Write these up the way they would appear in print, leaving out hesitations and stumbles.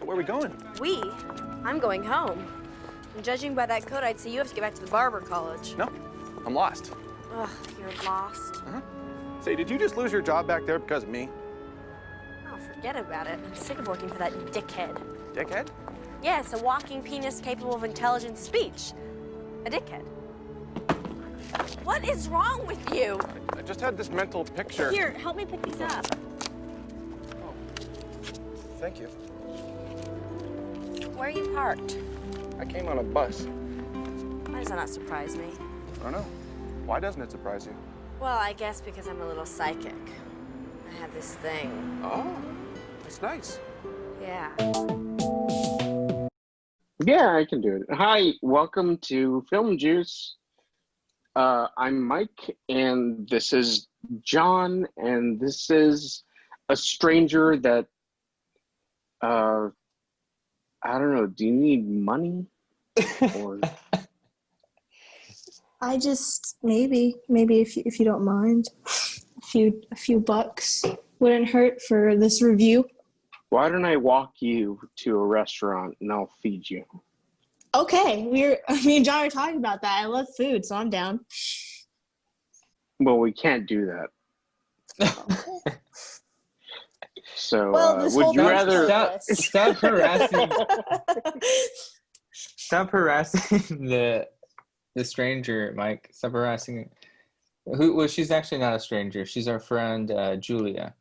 So where are we going? I'm going home. And judging by that coat, I'd say you have to get back to the barber college. No, I'm lost. Ugh, you're lost. Uh-huh. Say, did you just lose your job back there because of me? Oh, forget about it. I'm sick of working for that dickhead. Dickhead? Yes, a walking penis capable of intelligent speech. A dickhead. What is wrong with you? I just had this mental picture. Here, help me pick these up. Oh, thank you. Where are you parked? I came on a bus. Why does that not surprise me? I don't know. Why doesn't it surprise you? Well, I guess because I'm a little psychic. I have this thing. Oh, that's nice. Yeah. Yeah, I can do it. Hi, welcome to Film Juice. I'm Mike, and this is John, and this is a stranger that, I don't know, do you need money? Or... I just, maybe if you don't mind, a few bucks wouldn't hurt for this review. Why don't I walk you to a restaurant and I'll feed you? Okay, me and John are talking about that. I love food, so I'm down. Well, we can't do that. So, would you rather... Stop harassing... Stop harassing the stranger, Mike. Stop harassing... Well, she's actually not a stranger. She's our friend, Julia.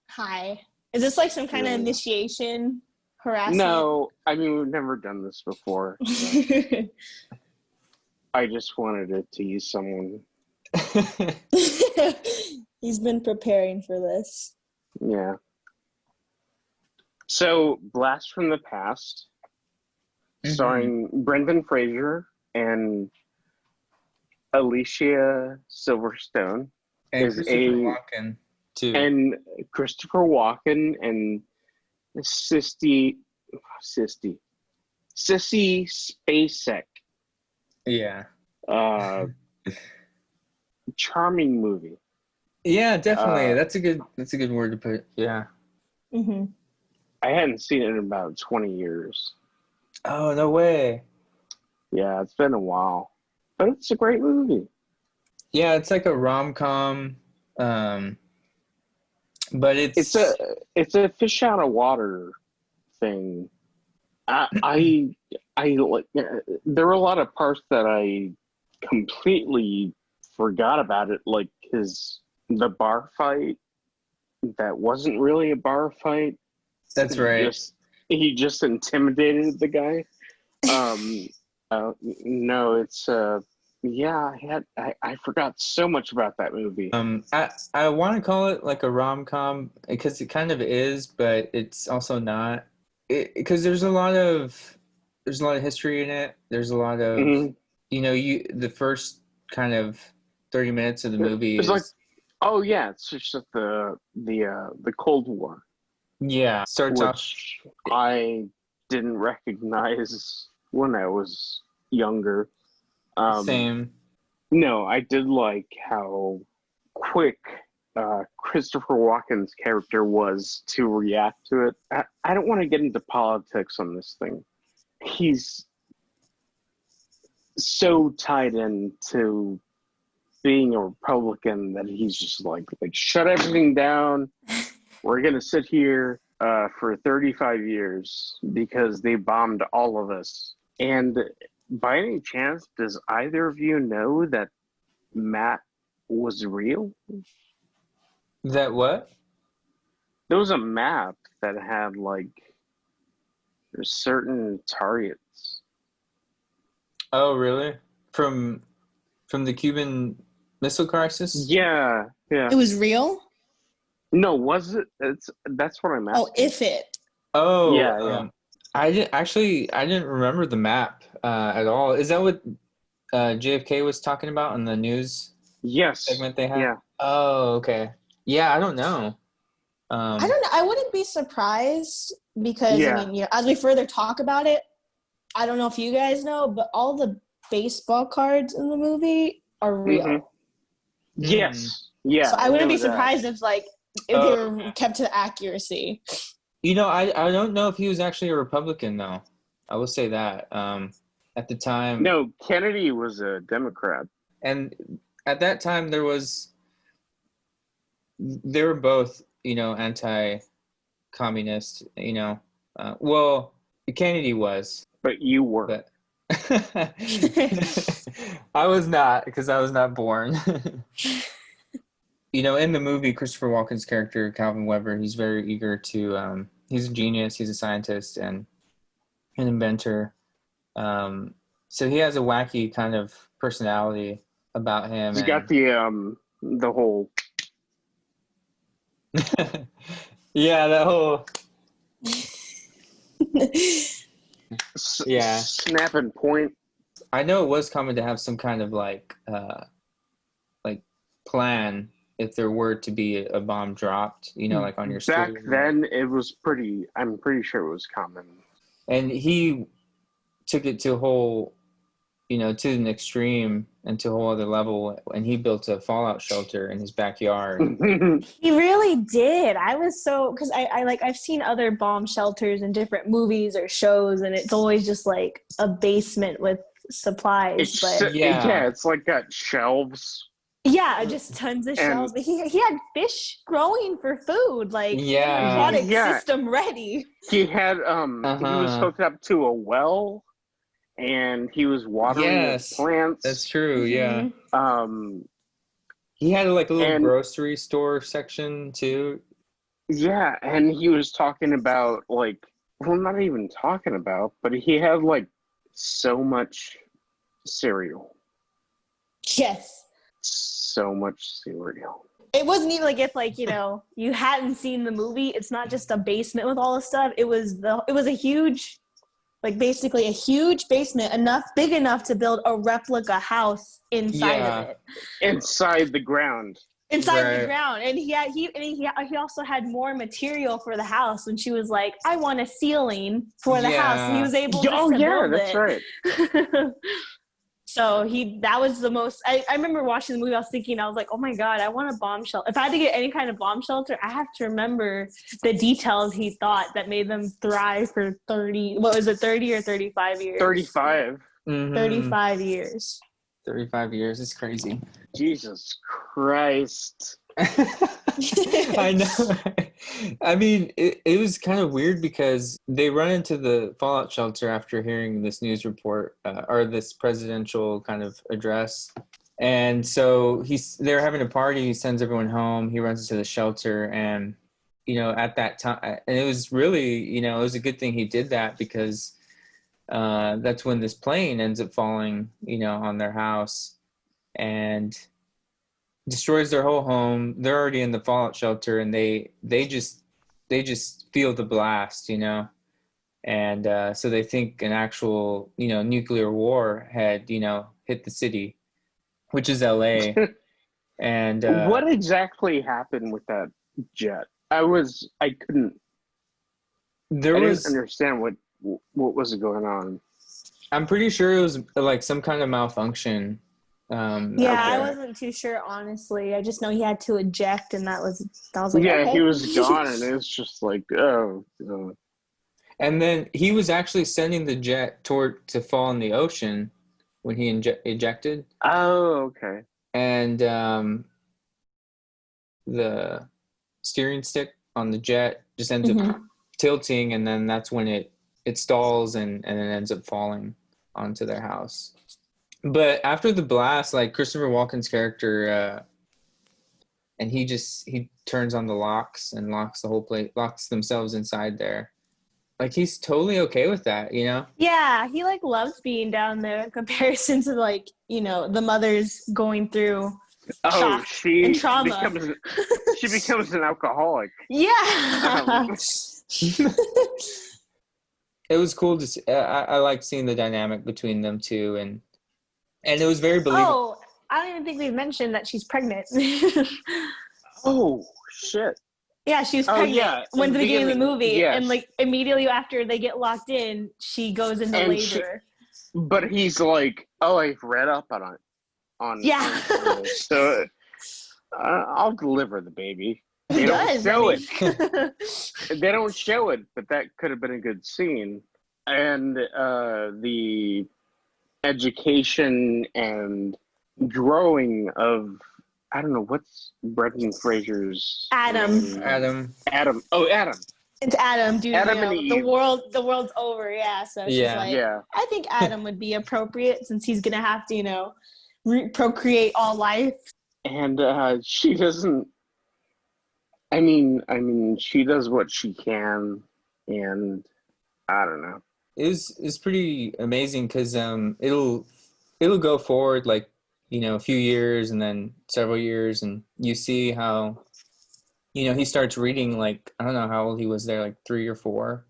Hi. Is this like some kind of initiation harassment? No, I mean, we've never done this before. So. I just wanted to tease someone. He's been preparing for this. Yeah. So, Blast from the Past, starring Brendan Fraser and Alicia Silverstone, and Christopher Walken, too. And Christopher Walken and Sissy Spacek. Yeah. Charming movie. Yeah, definitely. That's a good word to put. Yeah. Mm-hmm. I hadn't seen it in about 20 years. Oh, no way. Yeah, it's been a while. But it's a great movie. Yeah, it's like a rom-com, but it's a fish out of water thing. I like. There were a lot of parts that I completely forgot about it, like the bar fight that wasn't really a bar fight. That's right. He just intimidated the guy. No, it's yeah. I forgot so much about that movie. I want to call it like a rom-com because it kind of is, but it's also not. Because there's a lot of history in it. There's a lot of the first kind of 30 minutes of the movie is like, oh yeah, it's just the Cold War. Yeah, starts off. I didn't recognize when I was younger. Same. No, I did like how quick Christopher Walken's character was to react to it. I don't want to get into politics on this thing. He's so tied into being a Republican that he's just like shut everything down. We're going to sit here for 35 years because they bombed all of us. And by any chance, does either of you know that Matt was real? That what? There was a map that had certain targets. Oh, really? From the Cuban Missile Crisis? Yeah. It was real? No, was it? That's what I'm asking. Oh, if it. Oh, yeah. I didn't remember the map at all. Is that what JFK was talking about on the news segment they had? Yeah. Oh, okay. Yeah, I don't know. I don't know. I wouldn't be surprised because, I mean, as we further talk about it, I don't know if you guys know, but all the baseball cards in the movie are real. Mm-hmm. Yes. Yeah. So I wouldn't be surprised if they were kept to accuracy. I don't know if he was actually a Republican though. I will say that. At the time. No, Kennedy was a Democrat. And at that time they were both, anti-communist, well, Kennedy was. But you were. But I was not, because I was not born. In the movie, Christopher Walken's character, Calvin Weber, he's very eager to, he's a genius, he's a scientist and an inventor. So he has a wacky kind of personality about him. He's got the whole... Yeah, that whole... Yeah. Snap and point. I know it was common to have some kind of like plan if there were to be a bomb dropped, like on your street. Back then, it was I'm pretty sure it was common. And he took it to a whole, to an extreme and to a whole other level. And he built a fallout shelter in his backyard. He really did. I was because I've seen other bomb shelters in different movies or shows, and it's always just like a basement with supplies. It's like got shelves. Yeah, just tons of shelves. But he had fish growing for food, aquatic system ready. He had he was hooked up to a well, and he was watering his plants. That's true. Mm-hmm. Yeah. He had a little grocery store section too. Yeah, and he was talking about not even talking about, but he had so much cereal. Yes. So much cereal. It wasn't even if you hadn't seen the movie. It's not just a basement with all the stuff. It was a huge, basically a huge basement, big enough to build a replica house inside of it. Inside the ground. Inside the ground. And he also had more material for the house. When she was like, I want a ceiling for the house, and he was able to build that's it. Right. So that was the most, I remember watching the movie, I was thinking, I was like, oh my God, I want a bomb shelter. If I had to get any kind of bomb shelter, I have to remember the details he thought that made them thrive for 30 or 35 years? 35. Mm-hmm. 35 years. 35 years, it's crazy. Jesus Christ. I know. I mean, it was kind of weird because they run into the fallout shelter after hearing this news report or this presidential kind of address. And so they're having a party. He sends everyone home. He runs into the shelter. And, at that time, and it was really, it was a good thing he did that because that's when this plane ends up falling, on their house and destroys their whole home. They're already in the fallout shelter, and they just feel the blast, and so they think an actual nuclear war had hit the city, which is LA. And what exactly happened with that jet? I didn't understand what was going on. I'm pretty sure it was some kind of malfunction. I wasn't too sure, honestly. I just know he had to eject, and that was okay. He was gone, and it was just And then he was actually sending the jet to fall in the ocean when he ejected. Oh, okay. And the steering stick on the jet just ends up tilting, and then that's when it stalls and it ends up falling onto their house. But after the blast, Christopher Walken's character, and he turns on the locks and locks the whole place, locks themselves inside there. He's totally okay with that, Yeah, he loves being down there in comparison to the mothers going through shock and trauma. She becomes an alcoholic. Yeah. It was cool to see. I like seeing the dynamic between them two, and it was very believable. Oh, I don't even think we've mentioned that she's pregnant. Oh, shit. Yeah, she was pregnant when the beginning of the movie. Yes. And immediately after they get locked in, she goes into labor. But he's like, I've read up on it. Yeah. So I'll deliver the baby. They don't does. show I mean. They don't show it, but that could have been a good scene. And the education and growing of, I don't know, what's Brendan Fraser's Adam. name? Adam. Adam. Oh, Adam. It's Adam, dude. Adam You and know, Eve. the world's over. Yeah. So she's Yeah. like, Yeah. I think Adam would be appropriate since he's gonna have to, you know, procreate all life. And she doesn't. I mean, she does what she can, and I don't know. It's pretty amazing because it'll go forward like, you know, a few years and then several years, and you see how, you know, he starts reading, like, I don't know how old he was there, like 3 or 4,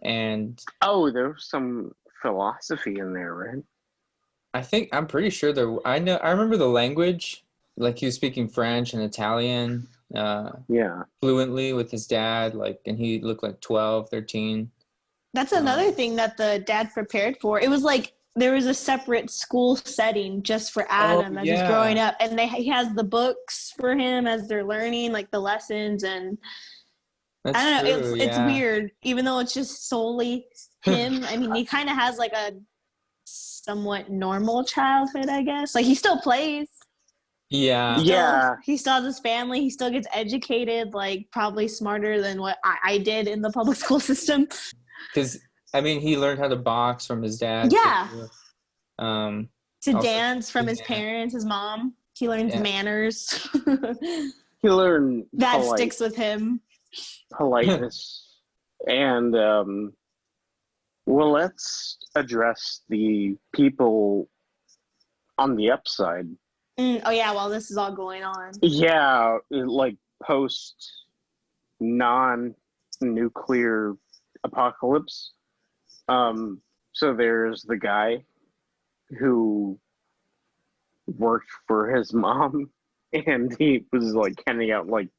and Oh, there was some philosophy in there, right? I'm pretty sure I remember the language, like he was speaking French and Italian Yeah. fluently with his dad, like, and he looked like 12, 13. That's another thing that the dad prepared for. It was like there was a separate school setting just for Adam as he's yeah. growing up, and he has the books for him as they're learning, like the lessons, and That's I don't know. true, It's yeah. weird, even though it's just solely him. I mean, he kind of has like a somewhat normal childhood, I guess. Like he still plays. Yeah. He still has his family. He still gets educated, like probably smarter than what I did in the public school system. Because, I mean, he learned how to box from his dad. Yeah. To To also dance from his dance. parents, his mom. He learns Yeah. manners. He learned That sticks with him. politeness. And well, let's address the people on the upside. Oh yeah, while this is all going on. Yeah, like post non-nuclear apocalypse. So there's the guy who worked for his mom, and he was like handing out like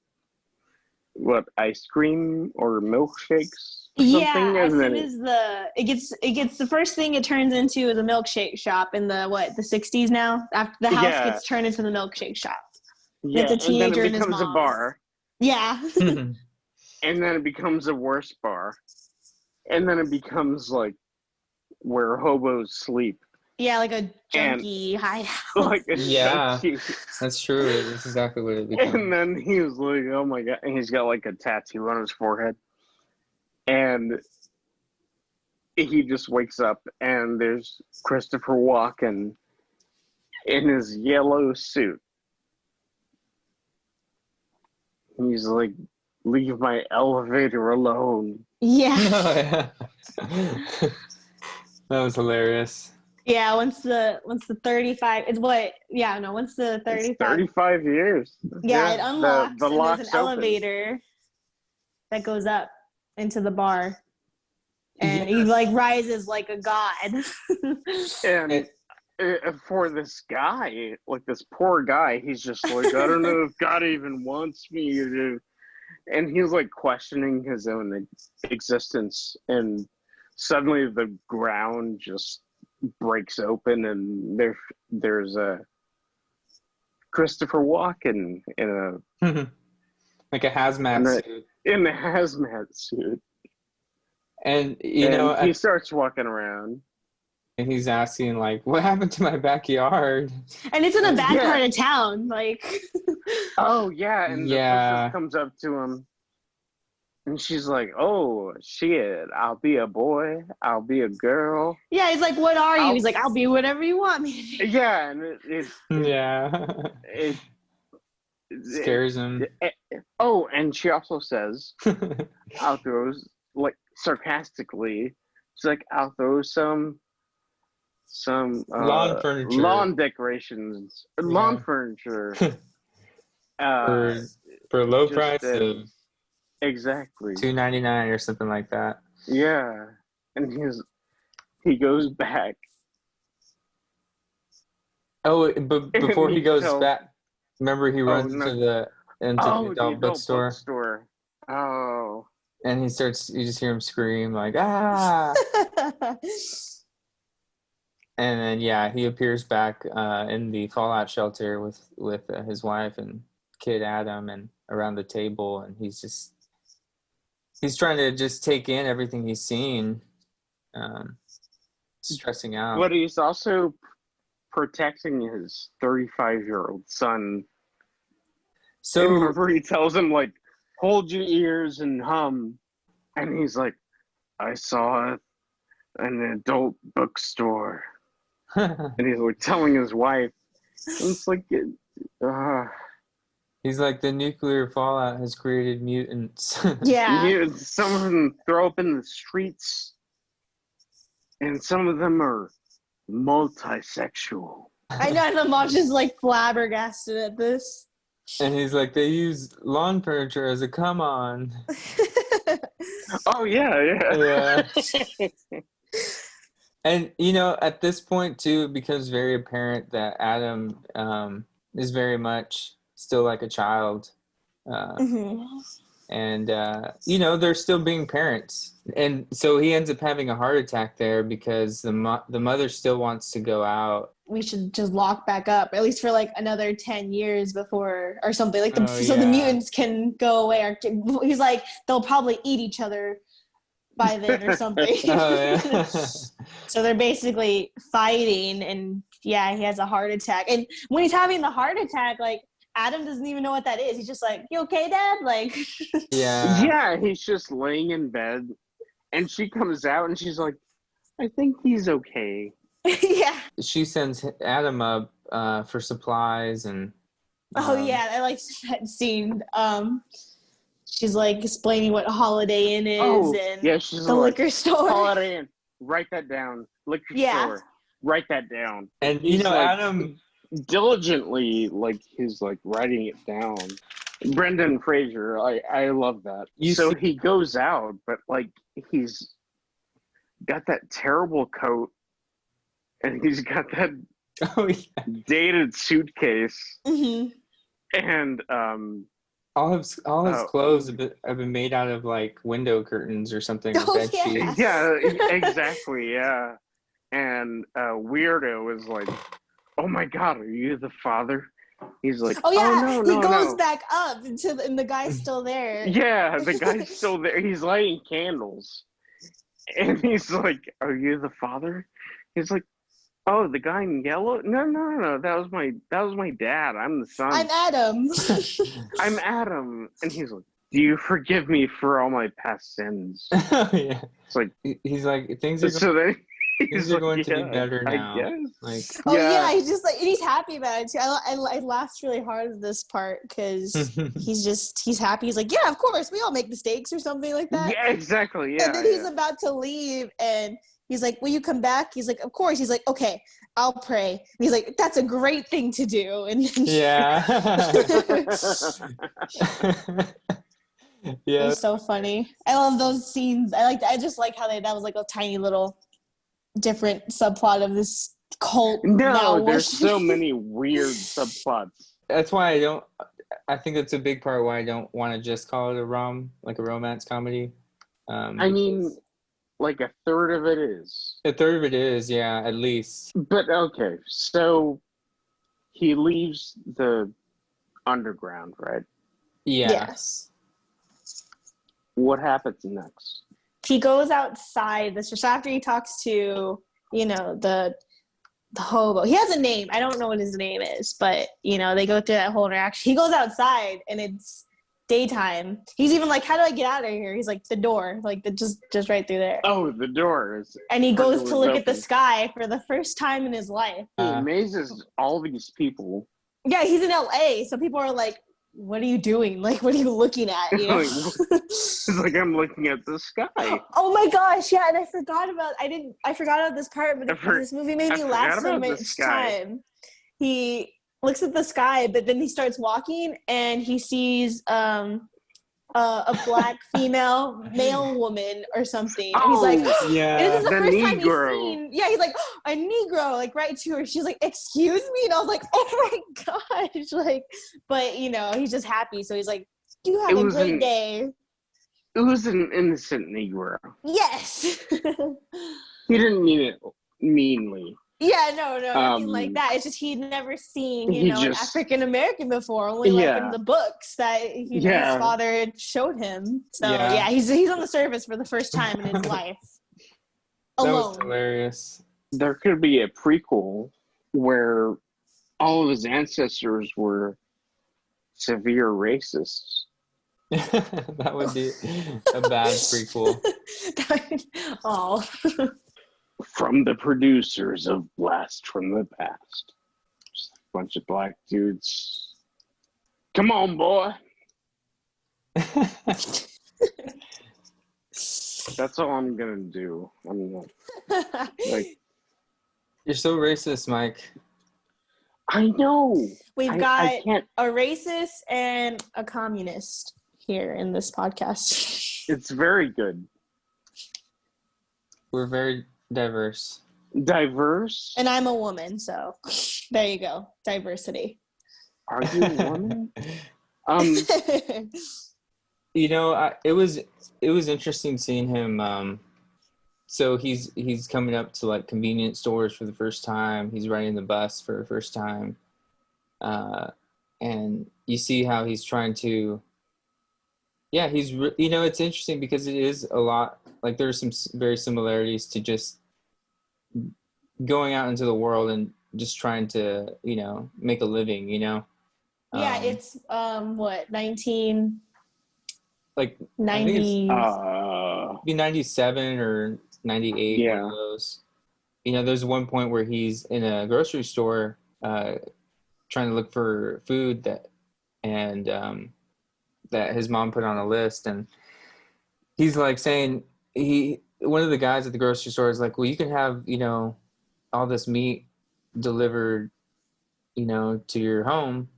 what, ice cream or milkshakes or Yeah, something. as And soon then as it gets the first thing it turns into is a milkshake shop in the 60s now. After the house Yeah. gets turned into the milkshake shop. yeah, It's a and then teenager it and his becomes a mom. bar, Yeah. and then it becomes a worse bar, and then it becomes like where hobos sleep. Yeah, like a junkie hideout. Like a Yeah. junkie. That's true. That's exactly what it becomes. And then he was like, oh my god, and he's got like a tattoo on his forehead, and he just wakes up and there's Christopher Walken in his yellow suit. He's like, leave my elevator alone. Yeah. Oh, yeah. That was hilarious. Yeah, once the 35 it's what once the 35 It's 35 years. Yeah, it unlocks the and lock's there's an open. elevator that goes up into the bar. And he like rises like a god. And for this guy, like this poor guy, he's just like, I don't know if God even wants me to. And he's like questioning his own existence. And suddenly the ground just breaks open, and there's a Christopher Walken in Like a hazmat suit. in the hazmat suit. And, He starts walking around. and he's asking, like, what happened to my backyard? And it's in a bad Yeah. part of town, like Oh yeah, and the Yeah. princess comes up to him, and she's like, "Oh shit, I'll be a boy, I'll be a girl." yeah, he's like, what are you? I'll- He's like, I'll be whatever you want me to be. Yeah, and Yeah. it Scares him. oh, and she also says, "I'll throw," like sarcastically, she's like, "I'll throw some Lawn furniture. lawn decorations, lawn furniture." For a low just, price of exactly. $2.99 or something like that. Yeah, and he goes back. Oh, but before he goes tells- back, remember he runs no. into the adult bookstore, Oh, and you just hear him scream like, ah! And then he appears back in the fallout shelter with his wife, and kid Adam and around the table, and he's trying to just take in everything he's seen, stressing out. But he's also protecting his 35-year-old son. So And remember, he tells him, like, hold your ears and hum. And he's like, I saw it in an adult bookstore. And he's like telling his wife. And it's like, he's like, the nuclear fallout has created mutants. Yeah. some of them throw up in the streets. And some of them are multisexual. I know, and the mom's just like flabbergasted at this. And he's like, they use lawn furniture as a come on. Oh, yeah. And, you know, at this point, too, it becomes very apparent that Adam is very much still like a child. And, you know, they're still being parents. And so he ends up having a heart attack there because the mother still wants to go out. We should just lock back up, at least for like another 10 years before or something. Like so the mutants can go away. Or, he's like, they'll probably eat each other by then or something. So they're basically fighting, and yeah, he has a heart attack. And when he's having the heart attack, like, Adam doesn't even know what that is. He's just like, you okay, Dad? Like, yeah, he's just laying in bed, and she comes out and she's like, I think he's okay. Yeah. She sends Adam up for supplies and. Yeah, I like that scene. She's like explaining what Holiday Inn is and she's the like, liquor store. Holiday Inn, write that down. Liquor store, write that down. And you know, like, Adam diligently, like, he's like writing it down. Brendan Fraser, I love that. He goes out, but like he's got that terrible coat, and he's got that dated suitcase, and all his clothes have been made out of like window curtains or something. Or bed sheets. Yeah, exactly. Yeah, and Weirdo is like, oh my God, are you the father? He's like, no, he goes back up and the guy's still there. Yeah, the guy's still there. He's lighting candles, and he's like, are you the father? He's like, oh, the guy in yellow? No, that was my dad. I'm the son. I'm Adam. I'm Adam. And he's like, do you forgive me for all my past sins? Yeah. It's like, he's like, things are going to be better now. I guess. Like, he's just like, and he's happy about it too. I laughed really hard at this part because he's happy. He's like, yeah, of course, we all make mistakes or something like that. Yeah, exactly. Yeah. And then he's about to leave, and he's like, will you come back? He's like, of course. He's like, okay, I'll pray. And he's like, that's a great thing to do. And then yeah, it's so funny. I love those scenes. I just like how that was like a tiny little different subplot of this cult. No, there's so many weird subplots. That's why I think that's a big part why I don't want to just call it a romance comedy. I mean, like a third of it is. A third of it is, yeah, at least. But okay, so he leaves the underground, right? Yeah. Yes. What happens next? He goes outside. This just after he talks to, the hobo. He has a name. I don't know what his name is, but they go through that whole interaction. He goes outside and it's daytime. He's even like, how do I get out of here? He's like, the door, like just right through there. Oh, the door is. And he goes to look at the sky for the first time in his life. He amazes all these people. Yeah, he's in LA, so people are like, what are you doing? Like, what are you looking at? It's like, I'm looking at the sky. Oh my gosh, yeah, and I forgot about this part, but this movie made me laugh so much time. He looks at the sky, but then he starts walking and he sees a black female male woman or something. And he's like, yeah, this is the first Negro. time he's seen. Yeah, he's like, a Negro, like right to her. She's like, excuse me, and I was like, oh my gosh, like, but he's just happy, so he's like, you have a great day. It was an innocent Negro. Yes. He didn't mean it meanly. Yeah, no, nothing like Um, that. It's just he'd never seen, he an just African American before, only like in yeah the books that his yeah. father had showed him. So Yeah. yeah, he's on the surface for the first time in his life. That was Alone. hilarious. There could be a prequel where all of his ancestors were severe racists. That would be a bad prequel. Oh. From the producers of Blast from the Past. Just a bunch of black dudes. Come on, boy. That's all I'm gonna do. I'm not, like, You're so racist, Mike. I know. We've I got can't. a racist and a communist here in this podcast. It's very good. We're very diverse. Diverse. And I'm a woman, so there you go. Diversity. Are you a woman? Um. You know, it was interesting seeing him. So he's coming up to like convenience stores for the first time. He's riding the bus for the first time, and you see how he's trying to. Yeah, it's interesting because it is a lot like there's some very similarities to just going out into the world and just trying to make a living. Yeah, it's what 1990s. Like I think Uh. be 97 or 98, Yeah. one of those. There's one point where he's in a grocery store trying to look for food that his mom put on a list, and he's like saying one of the guys at the grocery store is like, well, you can have all this meat delivered to your home,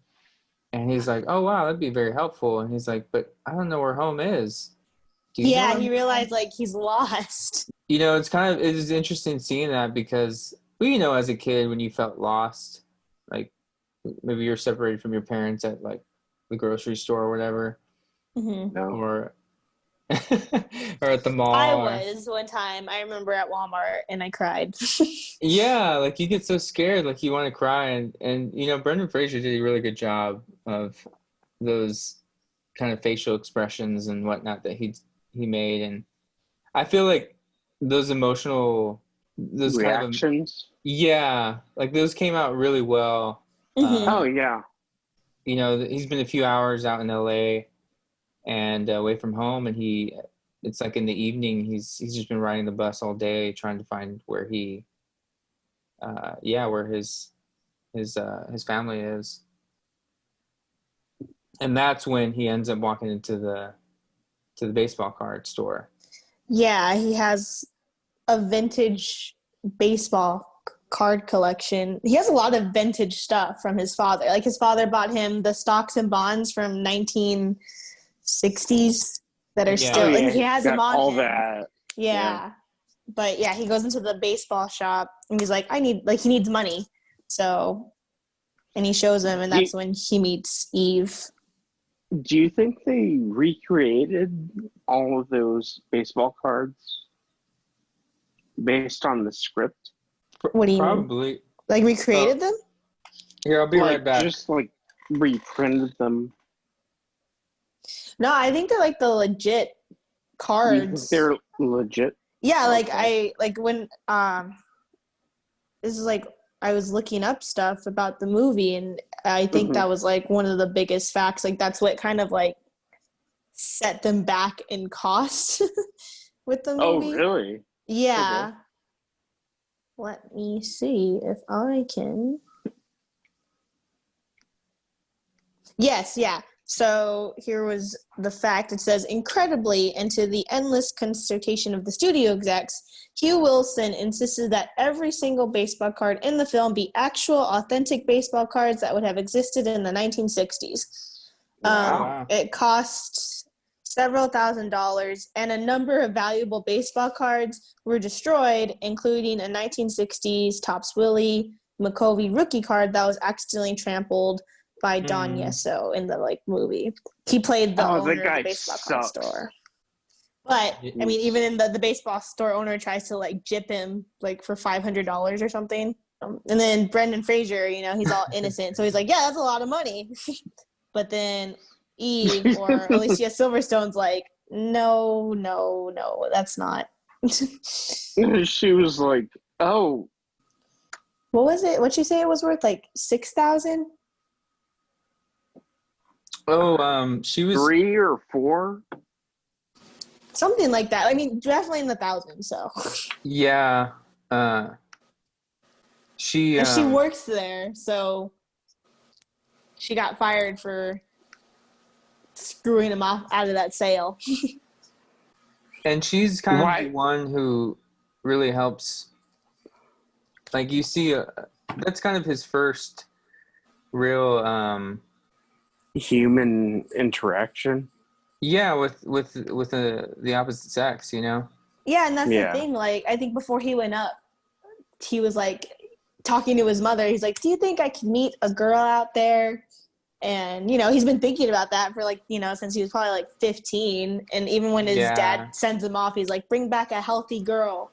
and he's like, oh wow, that'd be very helpful, and he's like, but I don't know where home is. Do you know Yeah, where he home realized like he's lost. it is interesting seeing that because, well, as a kid, when you felt lost, like maybe you're separated from your parents at like the grocery store or whatever, Mm-hmm. No. or or at the mall. I was one time. I remember at Walmart and I cried. Yeah, like you get so scared, like you want to cry, and Brendan Fraser did a really good job of those kind of facial expressions and whatnot that he made, and I feel like those Reactions. Yeah, like those came out really well. Mhm. Oh yeah. He's been a few hours out in LA and away from home, and it's like in the evening he's just been riding the bus all day trying to find where where his family is. And that's when he ends up walking into the baseball card store. Yeah, he has a vintage baseball card collection. He has a lot of vintage stuff from his father. Like his father bought him the stocks and bonds from 1960s that are Yeah. still. Oh, yeah. Like, he has Got them on all him. that. Yeah. But yeah, he goes into the baseball shop and he's like, he needs money. So, and he shows him, and that's when he meets Eve. Do you think they recreated all of those baseball cards based on the script? What do you mean? Probably. Like recreated them? Here, I'll be Like, right back. just like reprinted them. No, I think they're like the legit You think cards. they're legit? Yeah, like Okay. when this is like I was looking up stuff about the movie, and I think Mhm. that was like one of the biggest facts. Like that's what kind of like set them back in cost with the Oh, movie. really? Yeah. Let me see if I can. Yes, yeah. So here was the fact. It says, incredibly, and to the endless consternation of the studio execs, Hugh Wilson insisted that every single baseball card in the film be actual, authentic baseball cards that would have existed in the 1960s. Wow. It cost several $1,000s, and a number of valuable baseball cards were destroyed, including a 1960s Topps Willie McCovey rookie card that was accidentally trampled by Don Yesso in the movie. He played the owner of the baseball card store. But I mean, even in the baseball store owner tries to gyp him for $500 or something. And then Brendan Fraser, you know, he's all innocent. So he's like, yeah, that's a lot of money. But then Eve or Alicia Silverstone's like, no, that's not. She was like, oh. What was it? What'd she say it was worth? Like 6,000? Oh, she was 3 or 4? Something like that. I mean, definitely in the thousands, so. Yeah. She And she works there, so she got fired for screwing him off out of that sale. and she's kind of the one who really helps. Like you see, that's kind of his first real Human interaction. Yeah, with the opposite sex, you know. Yeah, and that's the thing. Like, I think before he went up, he was like talking to his mother. He's like, "Do you think I can meet a girl out there?" And you know, he's been thinking about that for like, you know, since he was probably like 15. And even when his dad sends him off, he's like, "Bring back a healthy girl."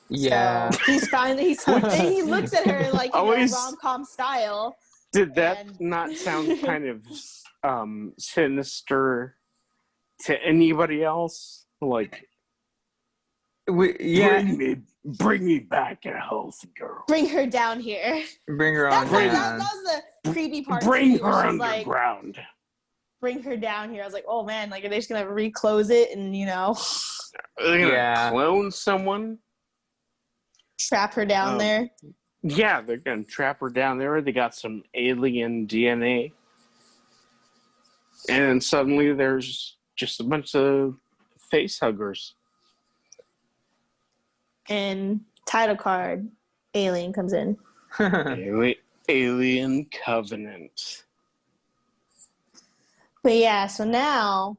Yeah. So he's finally he looks at her like, you know, rom-com style. Did that not sound kind of sinister to anybody else? Like, bring me back a healthy girl. Bring her down here. Bring her on down. That was the creepy part. Bring her underground. Like, bring her down here. I was like, oh man, like are they just gonna reclose it and you know? Are they gonna clone someone? Trap her down there. Yeah, they're gonna trap her down there. They got some alien DNA. And then suddenly there's just a bunch of face huggers. And title card, Alien comes in. Alien Covenant. But yeah, so now,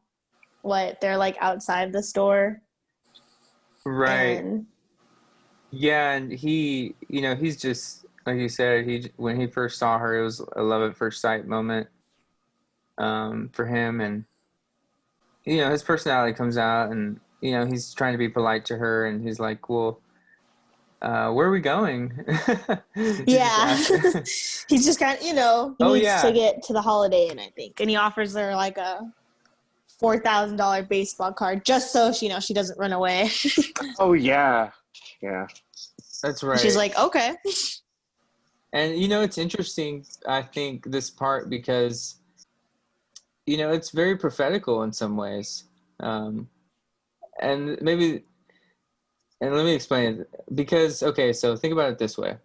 they're like outside the store. Right. Yeah, and he, you know, he's just, like you said, when he first saw her, it was a love at first sight moment for him. And, you know, his personality comes out and, you know, he's trying to be polite to her and he's like, well, where are we going? Yeah. He's just kind of, you know, he needs to get to the Holiday Inn, I think. And he offers her like a $4,000 baseball card just so she, you know, she doesn't run away. Oh, yeah. Yeah. That's right. She's like, okay. And, you know, it's interesting, I think, this part because, you know, it's very prophetical in some ways. And let me explain it. Because, okay, so think about it this way.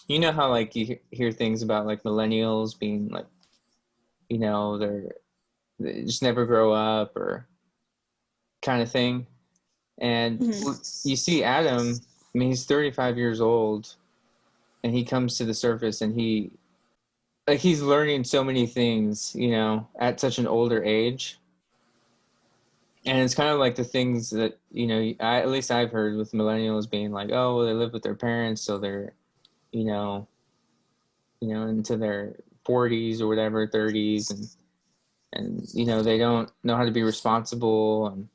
You know how, like, you hear things about, like, millennials being, like, you know, they just never grow up or kind of thing. And you see Adam, I mean, he's 35 years old, and he comes to the surface, and he's learning so many things, you know, at such an older age. And it's kind of like the things that, you know, at least I've heard with millennials being like, oh, well, they live with their parents, so they're, you know, into their 40s or whatever, 30s, and you know, they don't know how to be responsible, and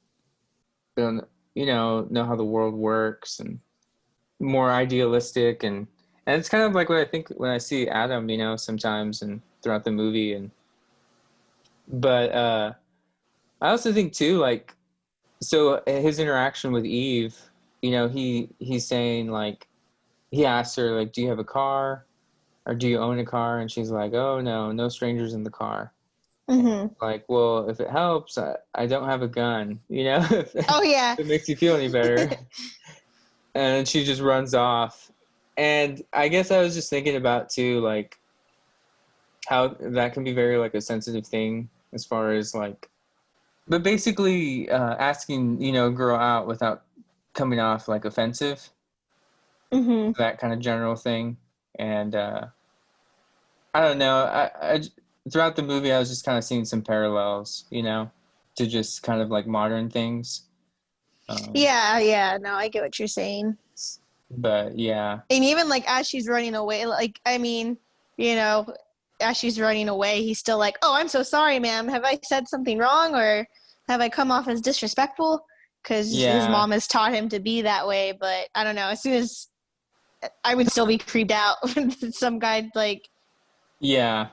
they don't, you know how the world works, and more idealistic, and it's kind of like what I think when I see Adam, you know, sometimes and throughout the movie, but I also think too, like, so his interaction with Eve, you know, he's saying, like, he asks her, like, do you have a car or do you own a car? And she's like, oh no strangers in the car. Like, well, if it helps, I don't have a gun, you know. Oh yeah. If it makes you feel any better. And she just runs off. And I guess I was just thinking about too, like, how that can be very, like, a sensitive thing as far as, like, but basically asking, you know, a girl out without coming off, like, offensive. That kind of general thing. And I don't know, I throughout the movie, I was just kind of seeing some parallels, you know, to just kind of like modern things. Yeah. No, I get what you're saying. But yeah. And even like as she's running away, like, I mean, you know, as she's running away, he's still like, oh, I'm so sorry, ma'am. Have I said something wrong or have I come off as disrespectful? Because his mom has taught him to be that way. But I don't know. As soon as I would still be creeped out when some guy like Yeah.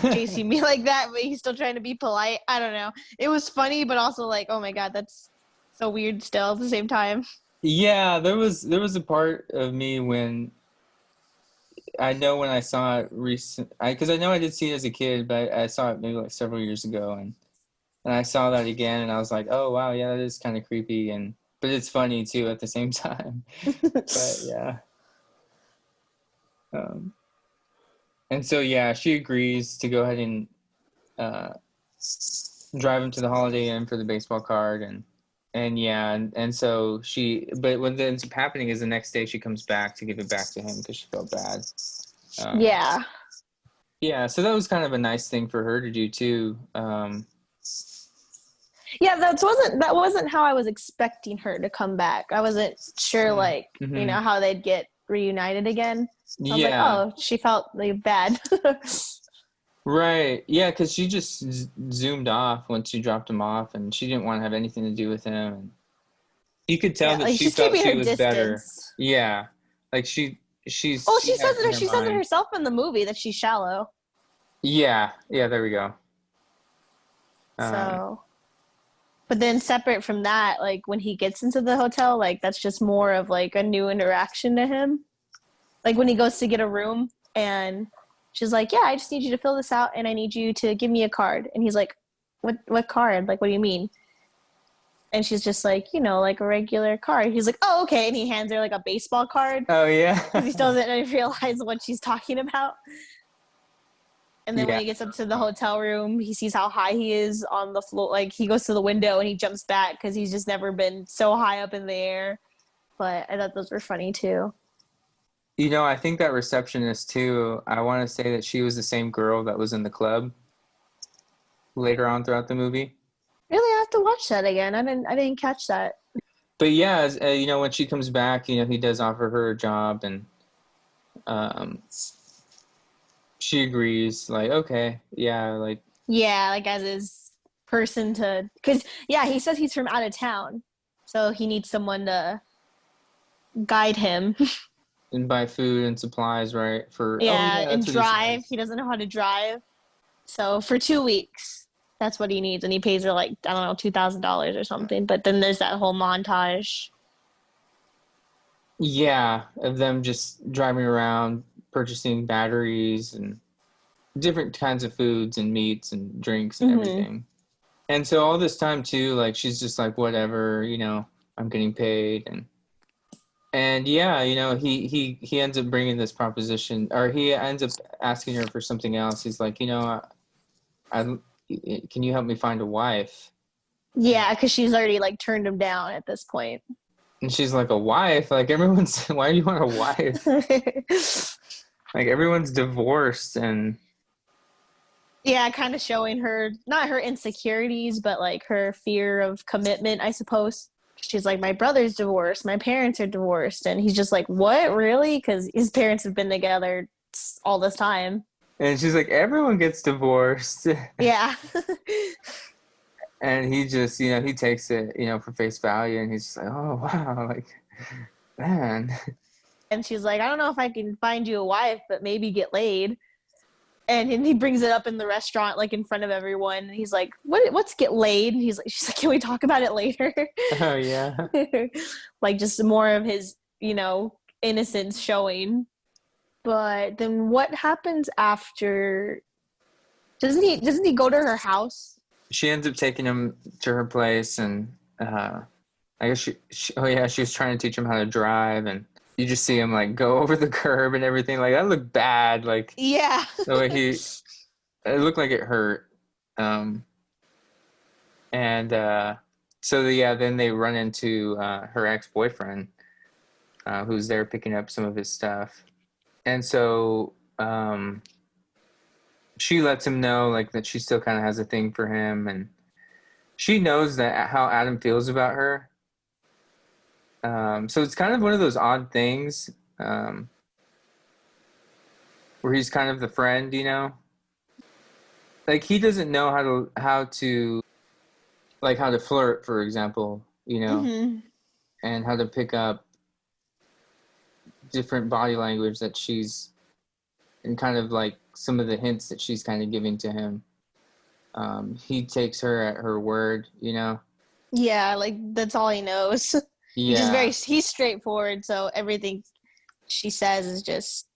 chasing me like that, but he's still trying to be polite. I don't know. It was funny, but also like, oh my god, that's so weird still at the same time. Yeah, there was a part of me when I saw it because I know I did see it as a kid, but I saw it maybe like several years ago, and I saw that again, and I was like, oh wow, yeah, that is kind of creepy, but it's funny too at the same time. But yeah, um, and so yeah, she agrees to go ahead and uh, drive him to the Holiday Inn for the baseball card, and yeah, and so but what ends up happening is the next day she comes back to give it back to him because she felt bad. Yeah. Yeah, so that was kind of a nice thing for her to do too. Yeah, that wasn't how I was expecting her to come back. I wasn't sure like, Mhm. how they'd get reunited again. I was like, Yeah, oh, she felt like bad. right. Yeah, because she just zoomed off once she dropped him off, and she didn't want to have anything to do with him. And you could tell Yeah, that like she she's felt keeping she her was better. distance. Yeah, like she Well, she had in her she says it mind. herself in the movie that she's shallow. Yeah, yeah. There we go. So, but then separate from that, like when he gets into the hotel, like that's just more of like a new interaction to him. Like when he goes to get a room and she's like, "Yeah, I just need you to fill this out and I need you to give me a card." And he's like, "What card? Like what do you mean?" And she's just like, like a regular card. He's like, "Oh, okay." And he hands her like a baseball card Oh yeah. because he still doesn't realize what she's talking about. And then when Yeah. he gets up to the hotel room, he sees how high he is on the floor. Like he goes to the window and he jumps back because he's just never been so high up in the air. But I thought those were funny too. I think that receptionist too, I want to say that she was the same girl that was in the club later on throughout the movie. Really, I have to watch that again. I didn't catch that. But yeah, when she comes back, he does offer her a job, and um, she agrees, like, okay, yeah, like, Yeah, like as his person to, because yeah, he says he's from out of town, so he needs someone to guide him. and buy food and supplies, right? Yeah, Yeah, and that's what he drive. says. He doesn't know how to drive, so for 2 weeks, that's what he needs, and he pays her like I don't know $2,000 or something. But then there's that whole montage. Yeah, of them just driving around, purchasing batteries and different kinds of foods and meats and drinks and everything. And so all this time too, like she's just like, whatever, I'm getting paid, and yeah, he ends up bringing this proposition, or he ends up asking her for something else. He's like, I can you help me find a wife? Yeah, because she's already like turned him down at this point. And she's like, a wife? Like everyone's, why do you want a wife? Like everyone's divorced and. Yeah, kind of showing her, not her insecurities, but like her fear of commitment, I suppose. She's like, my brother's divorced, my parents are divorced. And he's just like, what, really? Because his parents have been together all this time. And she's like, everyone gets divorced. Yeah. And he just, he takes it, for face value. And he's just like, oh, wow, like, man. And she's like, I don't know if I can find you a wife, but maybe get laid. And he brings it up in the restaurant, like in front of everyone. And he's like, what's get laid? And she's like, can we talk about it later? Oh, yeah. Like just more of his, innocence showing. But then what happens after? Doesn't he go to her house? She ends up taking him to her place. And I guess she was trying to teach him how to drive. And you just see him like go over the curb and everything. Like that looked bad. Like yeah, the way it looked like it hurt. And so then they run into her ex-boyfriend, who's there picking up some of his stuff. And so she lets him know like that she still kind of has a thing for him, and she knows that how Adam feels about her. So it's kind of one of those odd things where he's kind of the friend, like he doesn't know how to flirt, for example, and how to pick up different body language that she's, and kind of like some of the hints that she's kind of giving to him. He takes her at her word, you know? Yeah, like that's all he knows. Yeah. He's straightforward, so everything she says is just,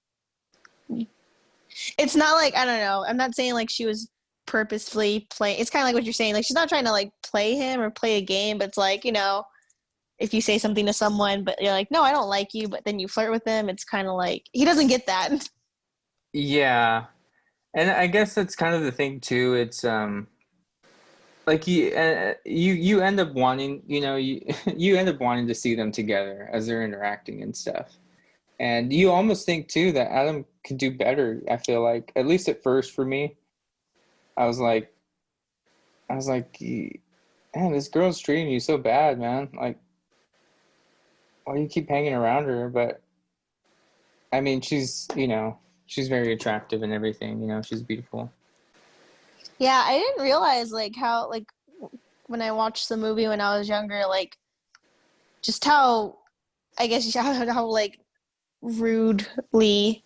it's not like, I don't know, I'm not saying like she was purposefully playing. It's kind of like what you're saying, like she's not trying to like play him or play a game, but it's like, you know, if you say something to someone but you're like, no, I don't like you, but then you flirt with them, it's kind of like he doesn't get that. Yeah. And I guess that's kind of the thing too. It's like you end up wanting, you know, you end up wanting to see them together as they're interacting and stuff. And you almost think too that Adam could do better. I feel like, at least at first for me, I was like, man, this girl's treating you so bad, man. Like, why do you keep hanging around her? But I mean, she's, you know, she's very attractive and everything. You know, she's beautiful. Yeah, I didn't realize like how, like when I watched the movie when I was younger, like just how, I guess how like rudely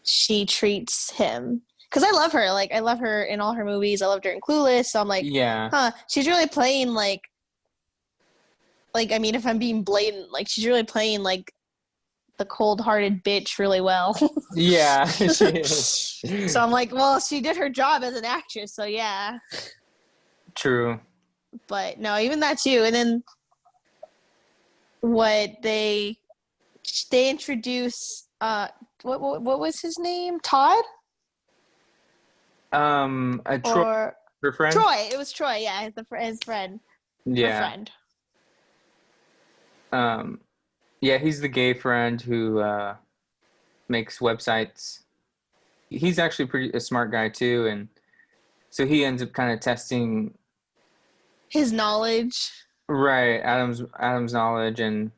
she treats him. Because I love her. Like I love her in all her movies. I loved her in Clueless. So I'm like, Yeah. huh, she's really playing like I mean, if I'm being blatant, like she's really playing like the cold-hearted bitch really well. Yeah, she is. So I'm like, well, she did her job as an actress, so yeah. True. But no, even that too. And then what they introduce what was his name? Todd? Troy, Or her friend. Troy. It was Troy, yeah, his friend. Yeah. Her friend. Yeah, he's the gay friend who makes websites. He's actually a smart guy too, and so he ends up kind of testing His knowledge. right Adam's knowledge, and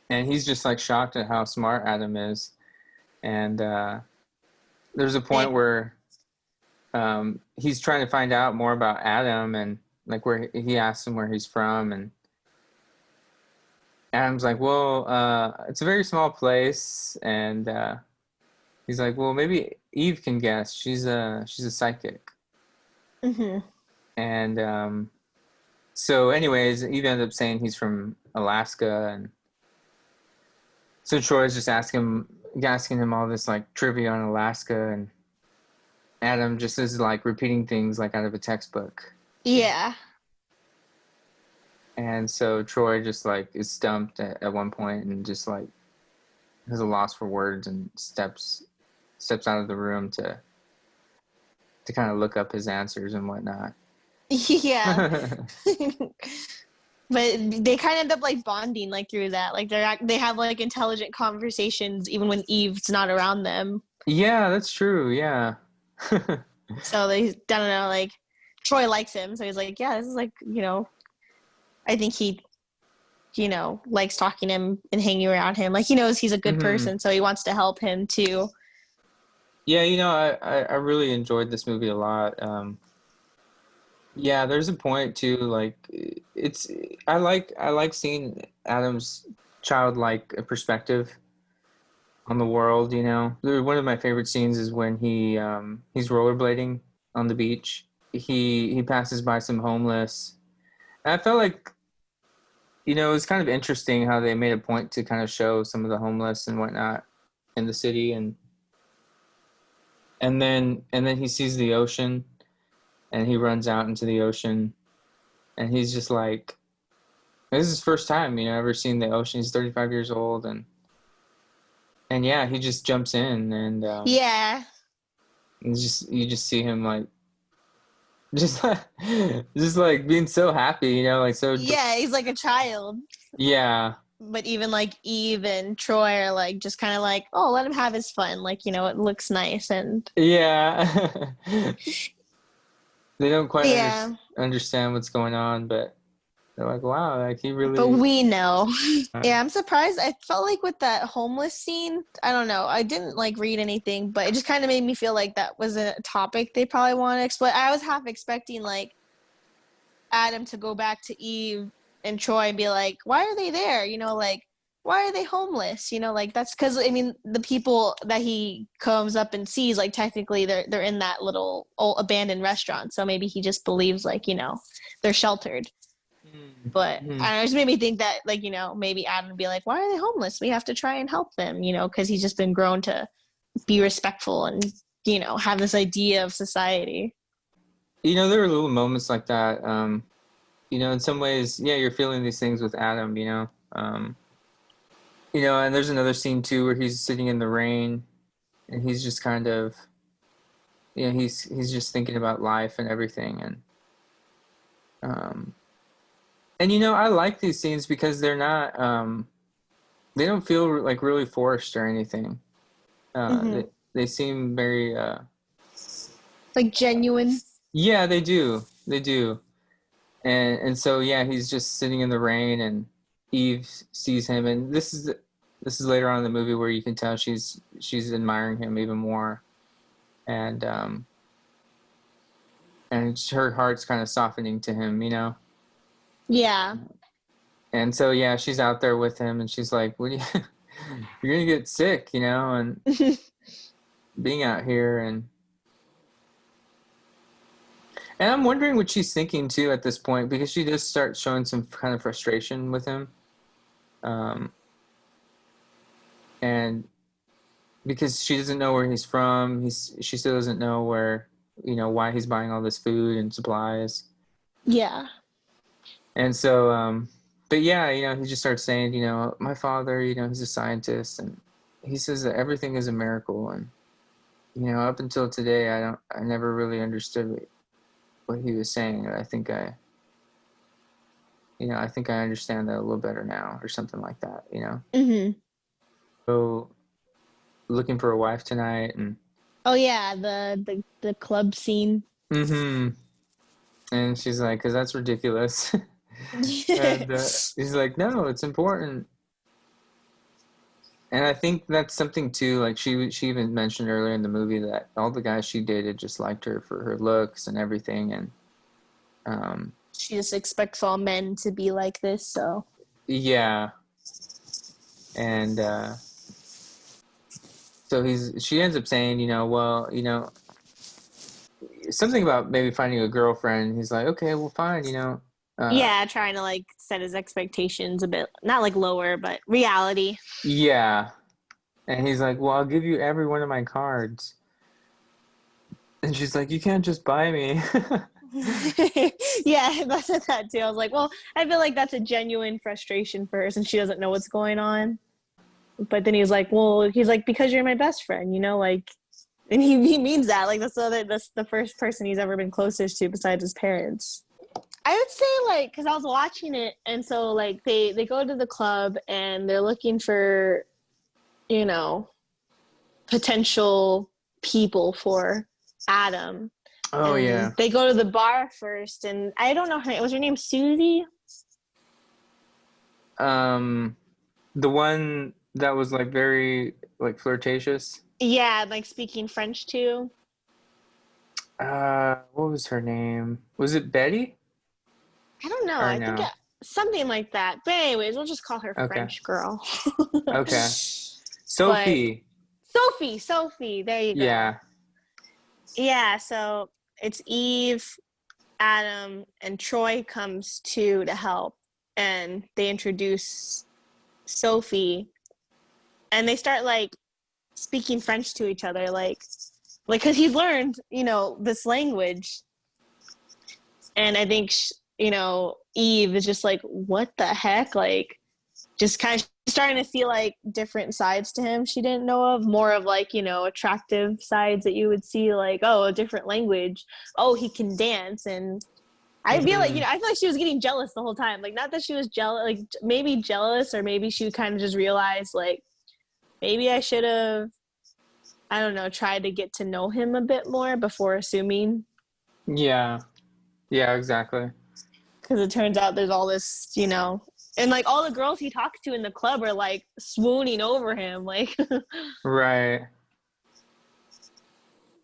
he's just like shocked at how smart Adam is. And there's a point where he's trying to find out more about Adam, and like where he asks him where he's from, and Adam's like, well, it's a very small place, and he's like, well, maybe Eve can guess. She's a psychic. Mm-hmm. And so anyways, Eve ends up saying he's from Alaska, and so Troy's just asking him all this like trivia on Alaska, and Adam just is like repeating things like out of a textbook. Yeah. And so Troy just like is stumped at one point and just like has a loss for words and steps out of the room to kind of look up his answers and whatnot. Yeah. But they kind of end up like bonding like through that. Like they have like intelligent conversations even when Eve's not around them. Yeah, that's true. Yeah. So they, I don't know, like Troy likes him, so he's like, yeah, this is like, you know, I think he, you know, likes talking to him and hanging around him. Like he knows he's a good person, so he wants to help him too. Yeah, you know, I really enjoyed this movie a lot. Yeah, there's a point too, like I like seeing Adam's childlike perspective on the world, you know. One of my favorite scenes is when he's rollerblading on the beach. He passes by some homeless. And I felt like, you know, it was kind of interesting how they made a point to kind of show some of the homeless and whatnot in the city, and then he sees the ocean, and he runs out into the ocean, and he's just like, this is his first time, you know, ever seen the ocean. He's 35 years old, and yeah, he just jumps in, and Yeah. and you just see him like just like being so happy, you know, like so. Yeah, he's like a child. Yeah. But even like Eve and Troy are like just kind of like, oh, let him have his fun. Like, you know, it looks nice and. Yeah. They don't quite understand what's going on, but they're like, wow, like he really. But we know. Yeah, I'm surprised. I felt like with that homeless scene, I don't know. I didn't like read anything, but it just kind of made me feel like that was a topic they probably want to explore. I was half expecting like Adam to go back to Eve and Troy and be like, why are they there? You know, like why are they homeless? You know, like that's because I mean the people that he comes up and sees, like technically they're in that little old abandoned restaurant. So maybe he just believes like, you know, they're sheltered. But I don't know, it just made me think that like, you know, maybe Adam would be like, why are they homeless? We have to try and help them, you know, because he's just been grown to be respectful and, you know, have this idea of society. You know, there are little moments like that. You know, in some ways, yeah, you're feeling these things with Adam, you know. You know, and there's another scene too where he's sitting in the rain and he's just kind of, you know, he's just thinking about life and everything. And you know, I like these scenes because they're not, they don't feel like really forced or anything. They seem very, like genuine. yeah, they do. They do. And so yeah, he's just sitting in the rain, and Eve sees him, and this is later on in the movie where you can tell she's admiring him even more, and her heart's kind of softening to him, you know. Yeah. And so yeah, she's out there with him, and she's like, "What do you? You're gonna get sick, you know." And being out here, and I'm wondering what she's thinking too at this point, because she does start showing some kind of frustration with him, and because she doesn't know where he's from, she still doesn't know where, you know, why he's buying all this food and supplies. Yeah. And so, but yeah, you know, he just starts saying, you know, my father, you know, he's a scientist, and he says that everything is a miracle, and you know, up until today, I never really understood what he was saying. And I think I understand that a little better now, or something like that, you know. Mm-hmm. So, looking for a wife tonight, and oh yeah, the club scene. And she's like, because that's ridiculous. And he's like, no, it's important. And I think that's something too. Like she even mentioned earlier in the movie that all the guys she dated just liked her for her looks and everything, and she just expects all men to be like this. So yeah, and so she ends up saying, you know, well, you know, something about maybe finding a girlfriend. He's like, okay, well, fine, you know. Yeah, trying to like set his expectations a bit, not like lower, but reality. Yeah. And he's like, well, I'll give you every one of my cards. And she's like, you can't just buy me. Yeah, that's that too. I was like, well, I feel like that's a genuine frustration for her since she doesn't know what's going on. But then he's like, because you're my best friend, you know, like, and he means that. Like, that's the first person he's ever been closest to besides his parents. I would say, like, because I was watching it, and so, like, they go to the club, and they're looking for, you know, potential people for Adam. Oh, and yeah. They go to the bar first, and I don't know her name. Was her name Susie? The one that was, like, very, like, flirtatious? Yeah, like, speaking French, too. What was her name? Was it Betty? I don't know. I think something like that. But anyways, we'll just call her Okay. French girl. Okay. Sophie. Sophie. There you go. Yeah. Yeah, so it's Eve, Adam, and Troy comes to help. And they introduce Sophie. And they start, like, speaking French to each other. Like, because he's learned, you know, this language. And I think, you know, Eve is just like, what the heck? Like, just kind of starting to see, like, different sides to him she didn't know of. More of, like, you know, attractive sides that you would see, like, oh, a different language. Oh, he can dance. And I feel like, you know, I feel like she was getting jealous the whole time. Like, not that she was jealous, like, maybe jealous, or maybe she kind of just realized, like, maybe I should have, I don't know, tried to get to know him a bit more before assuming. Yeah. Yeah, exactly. Because it turns out there's all this, you know, and like all the girls he talks to in the club are like swooning over him, like. Right.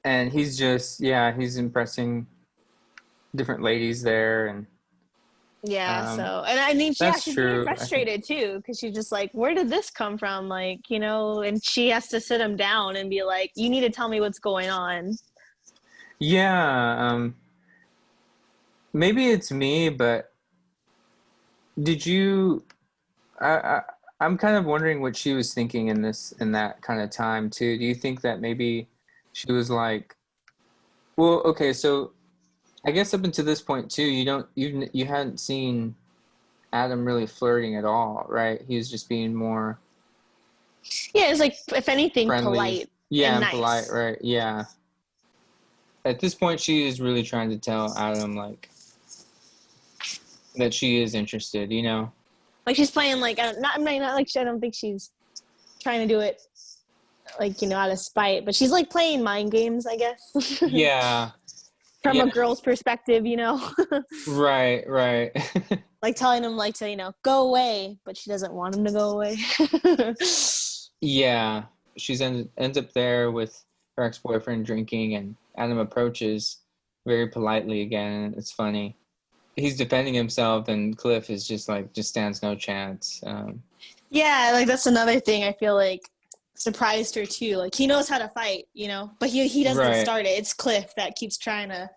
And he's just, yeah, he's impressing different ladies there, and Yeah, so and I mean, That's she's true. getting frustrated too because she's just like, where did this come from? Like, you know, and she has to sit him down and be like, you need to tell me what's going on. Yeah, maybe it's me, but did you? I I'm kind of wondering what she was thinking in that kind of time too. Do you think that maybe she was like, well, okay, so I guess up until this point too, you hadn't seen Adam really flirting at all, right? He was just being more Yeah, it's like, if anything, friendly. polite Yeah, and and nice. polite, right? Yeah. At this point, she is really trying to tell Adam like that she is interested, you know? Like she's playing like not like I don't think she's trying to do it like, you know, out of spite, but she's like playing mind games, I guess. Yeah. From Yeah. a girl's perspective, you know. Right, right. Like telling him like to, you know, go away, but she doesn't want him to go away. Yeah. Ends up there with her ex-boyfriend drinking, and Adam approaches very politely again, and it's funny. He's defending himself, and Cliff is just stands no chance. Yeah, like that's another thing I feel like surprised her too. Like he knows how to fight, you know, but he doesn't Right. start it. It's Cliff that keeps trying to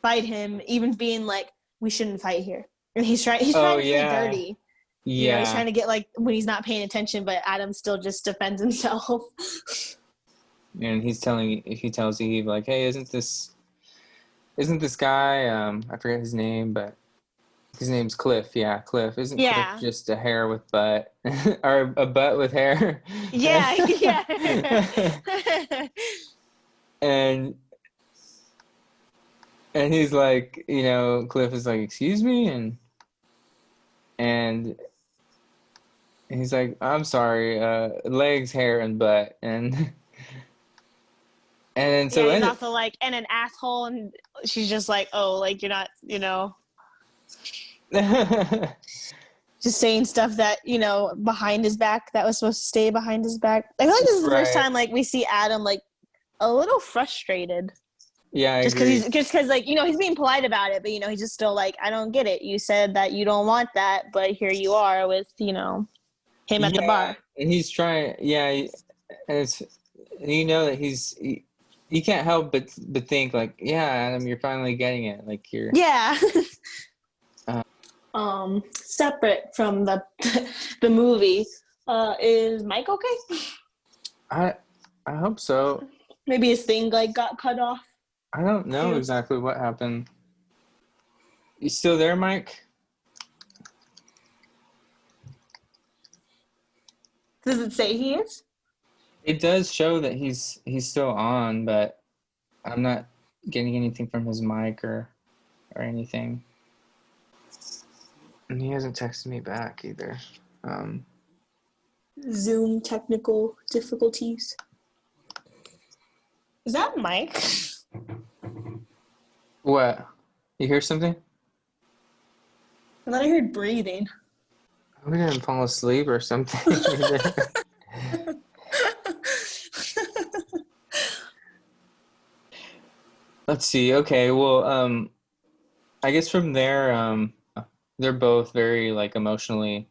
fight him, even being like, we shouldn't fight here. And he's trying to play dirty. You know, he's trying to get like when he's not paying attention, but Adam still just defends himself. And he tells Eve like, hey, isn't this guy, I forget his name, but his name's Cliff. Yeah, Cliff. Isn't Cliff just a hair with butt? Or a butt with hair? Yeah. and he's like, you know, Cliff is like, excuse me? And he's like, I'm sorry, legs, hair, and butt. And then so he's also like, and an asshole, and she's just like, oh, like you're not, you know, just saying stuff that, you know, behind his back that was supposed to stay behind his back. I feel like this is the first time like we see Adam like a little frustrated. Yeah, I just agree. because like, you know, he's being polite about it, but you know, he's just still like, I don't get it. You said that you don't want that, but here you are with, you know, him at the bar. And he's trying. Yeah, and it's, you know, that he can't help but think like, yeah, Adam, you're finally getting it. Like you're. Yeah. Separate from the the movie, is Mike okay? I hope so. Maybe his thing like got cut off. I don't know exactly what happened. You still there, Mike? Does it say he is? It does show that he's still on, but I'm not getting anything from his mic or anything. And he hasn't texted me back either. Zoom technical difficulties. Is that Mike? What? You hear something? I thought I heard breathing. We didn't fall asleep or something. Let's see. Okay, well, I guess from there, they're both very like emotionally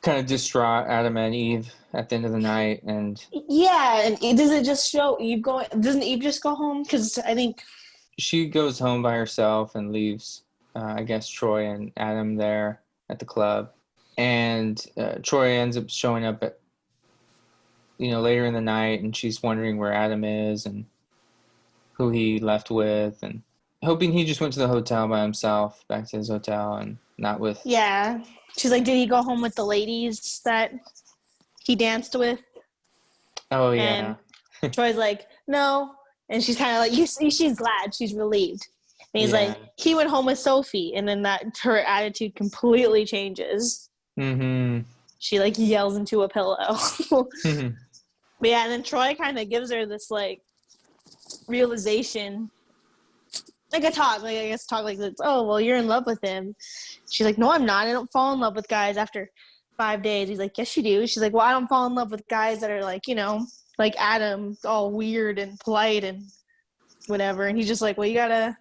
kind of distraught, Adam and Eve, at the end of the night, and yeah. And does it just show Eve going? Doesn't Eve just go home? Because I think she goes home by herself and leaves, I guess, Troy and Adam there at the club, and Troy ends up showing up at, you know, later in the night, and she's wondering where Adam is and who he left with, and hoping he just went to the hotel by himself, back to his hotel, and not with. Yeah. She's like, did he go home with the ladies that he danced with? Oh, yeah. And Troy's like, no. And she's kind of like, she's glad. She's relieved. And he's like, he went home with Sophie. And then her attitude completely changes. Mm-hmm. She like yells into a pillow. Mm-hmm. But yeah, and then Troy kind of gives her this like realization. Like I guess like this, oh, well, you're in love with him. She's like, no, I'm not. I don't fall in love with guys after 5 days. He's like, yes, you do. She's like, well, I don't fall in love with guys that are like, you know, like Adam, all weird and polite and whatever. And he's just like, well, you gotta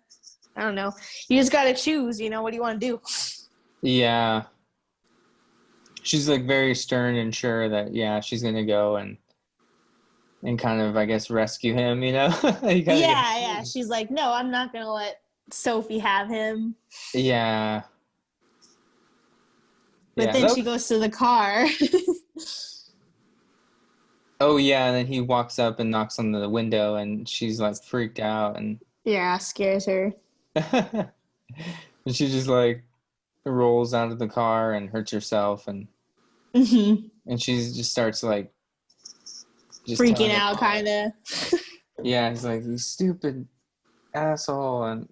I don't know. You just gotta choose, what do you want to do? Yeah. She's like very stern and sure that, yeah, she's going to go and kind of, I guess, rescue him, You kinda Yeah. She's like, no, I'm not gonna let Sophie have him. Yeah. But then she goes to the car. Oh yeah, and then he walks up and knocks on the window, and she's like freaked out, and Yeah, scares her. and she just like rolls out of the car and hurts herself, and and she just starts like just freaking out, kind of. Yeah, he's like, you stupid asshole, and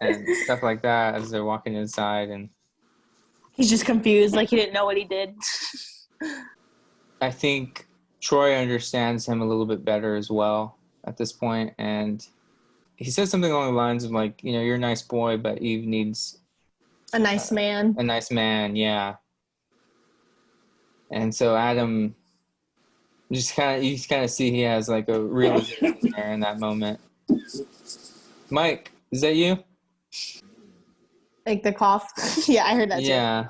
and stuff like that as they're walking inside, and he's just confused, like he didn't know what he did. I think Troy understands him a little bit better as well at this point, and he says something along the lines of like, you're a nice boy, but Eve needs a nice man. A nice man, yeah. And so Adam you kind of see he has like a realization there in that moment. Mike, is that you? Like the cough? Yeah, I heard that too. Yeah.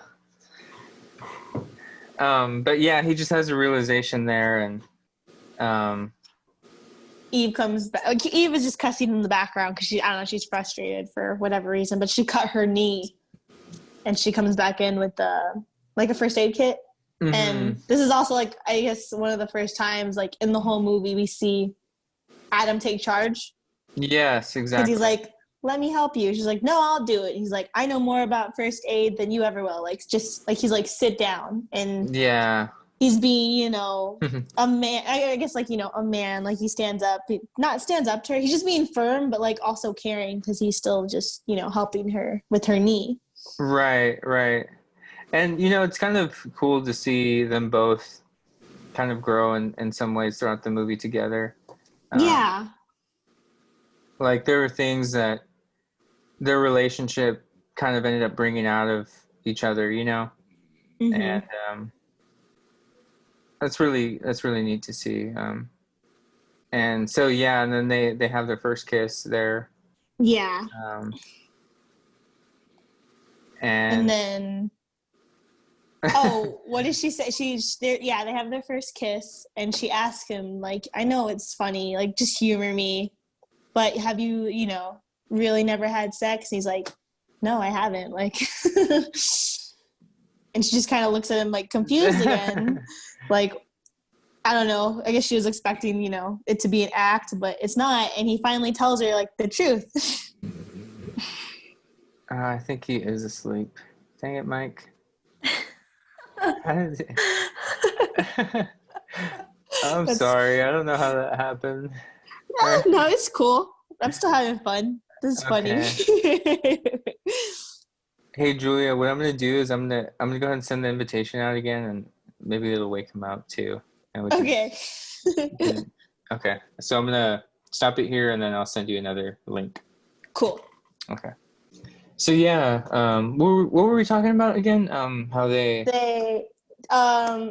But yeah, he just has a realization there, and Eve comes back. Like, Eve is just cussing in the background because she's frustrated for whatever reason, but she cut her knee, and she comes back in with a first aid kit. Mm-hmm. And this is also like, I guess, one of the first times like in the whole movie we see Adam take charge. Yes, exactly. Because he's like, let me help you. She's like, no, I'll do it. He's like, I know more about first aid than you ever will. Like, just like, he's like, sit down. And yeah, he's being, a man. I guess like, a man, like he stands up to her. He's just being firm, but like also caring because he's still just, helping her with her knee. Right. And, it's kind of cool to see them both kind of grow in some ways throughout the movie together. Yeah. Like there were things that their relationship kind of ended up bringing out of each other, Mm-hmm. And that's really neat to see. And so, yeah, and then they have their first kiss there. Yeah. And then... Oh, what did she say? They have their first kiss, and she asks him, like, I know it's funny, like, just humor me, but have you, really never had sex? And he's like, no, I haven't, like, and she just kind of looks at him, like, confused again, like, I don't know, I guess she was expecting, it to be an act, but it's not, and he finally tells her, like, the truth. I think he is asleep. Dang it, Mike. I'm sorry. I don't know how that happened. No, it's cool. I'm still having fun. This is funny. Hey, Julia, what I'm gonna do is I'm gonna go ahead and send the invitation out again, and maybe it'll wake him out too. Okay. Okay. So I'm gonna stop it here, and then I'll send you another link. Cool. Okay. So yeah, what were we talking about again? How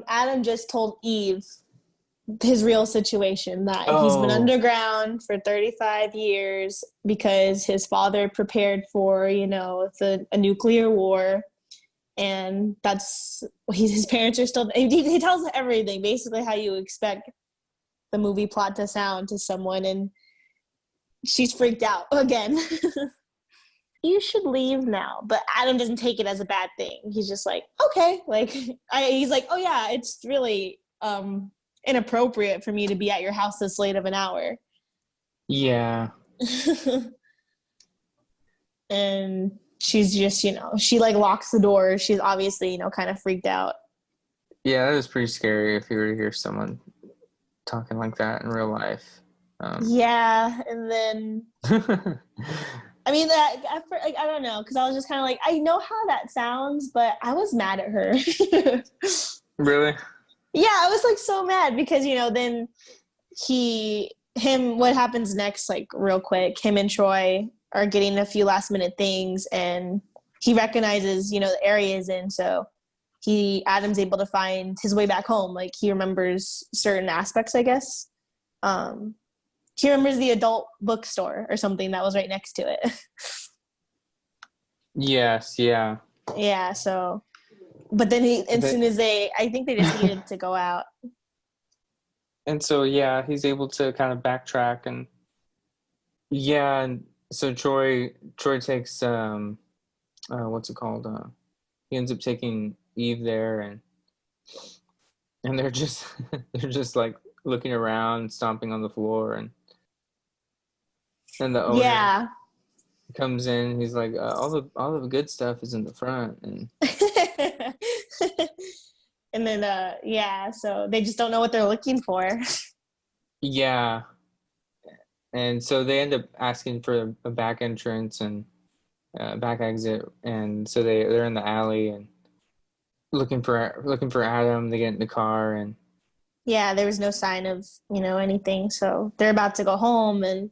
Adam just told Eve his real situation, that he's been underground for 35 years because his father prepared for, a nuclear war, and that's his parents are still. He tells everything, basically how you expect the movie plot to sound to someone, and she's freaked out again. You should leave now. But Adam doesn't take it as a bad thing. He's just like, okay. Like, he's like, oh yeah, it's really inappropriate for me to be at your house this late of an hour. Yeah. And she's just, she like locks the door. She's obviously, kind of freaked out. Yeah, that was pretty scary if you were to hear someone talking like that in real life. Yeah, and then... I mean, I don't know, because I was just kind of like, I know how that sounds, but I was mad at her. Really? Yeah, I was like so mad because, then what happens next, like real quick, him and Troy are getting a few last minute things, and he recognizes, the area he's in. So Adam's able to find his way back home. Like he remembers certain aspects, I guess. he remembers the adult bookstore or something that was right next to it. Yes, yeah. Yeah, so, but then as soon as I think they just needed to go out. And so, yeah, he's able to kind of backtrack and yeah, and so Troy takes what's it called? He ends up taking Eve there, and they're just they're just like looking around, stomping on the floor, and the owner Yeah. comes in. He's like, all the good stuff is in the front, and And then yeah, so they just don't know what they're looking for. yeah, and so they end up asking for a back entrance and back exit, and so they're in the alley and looking for Adam. They get in the car, and Yeah, there was no sign of, anything. So they're about to go home, and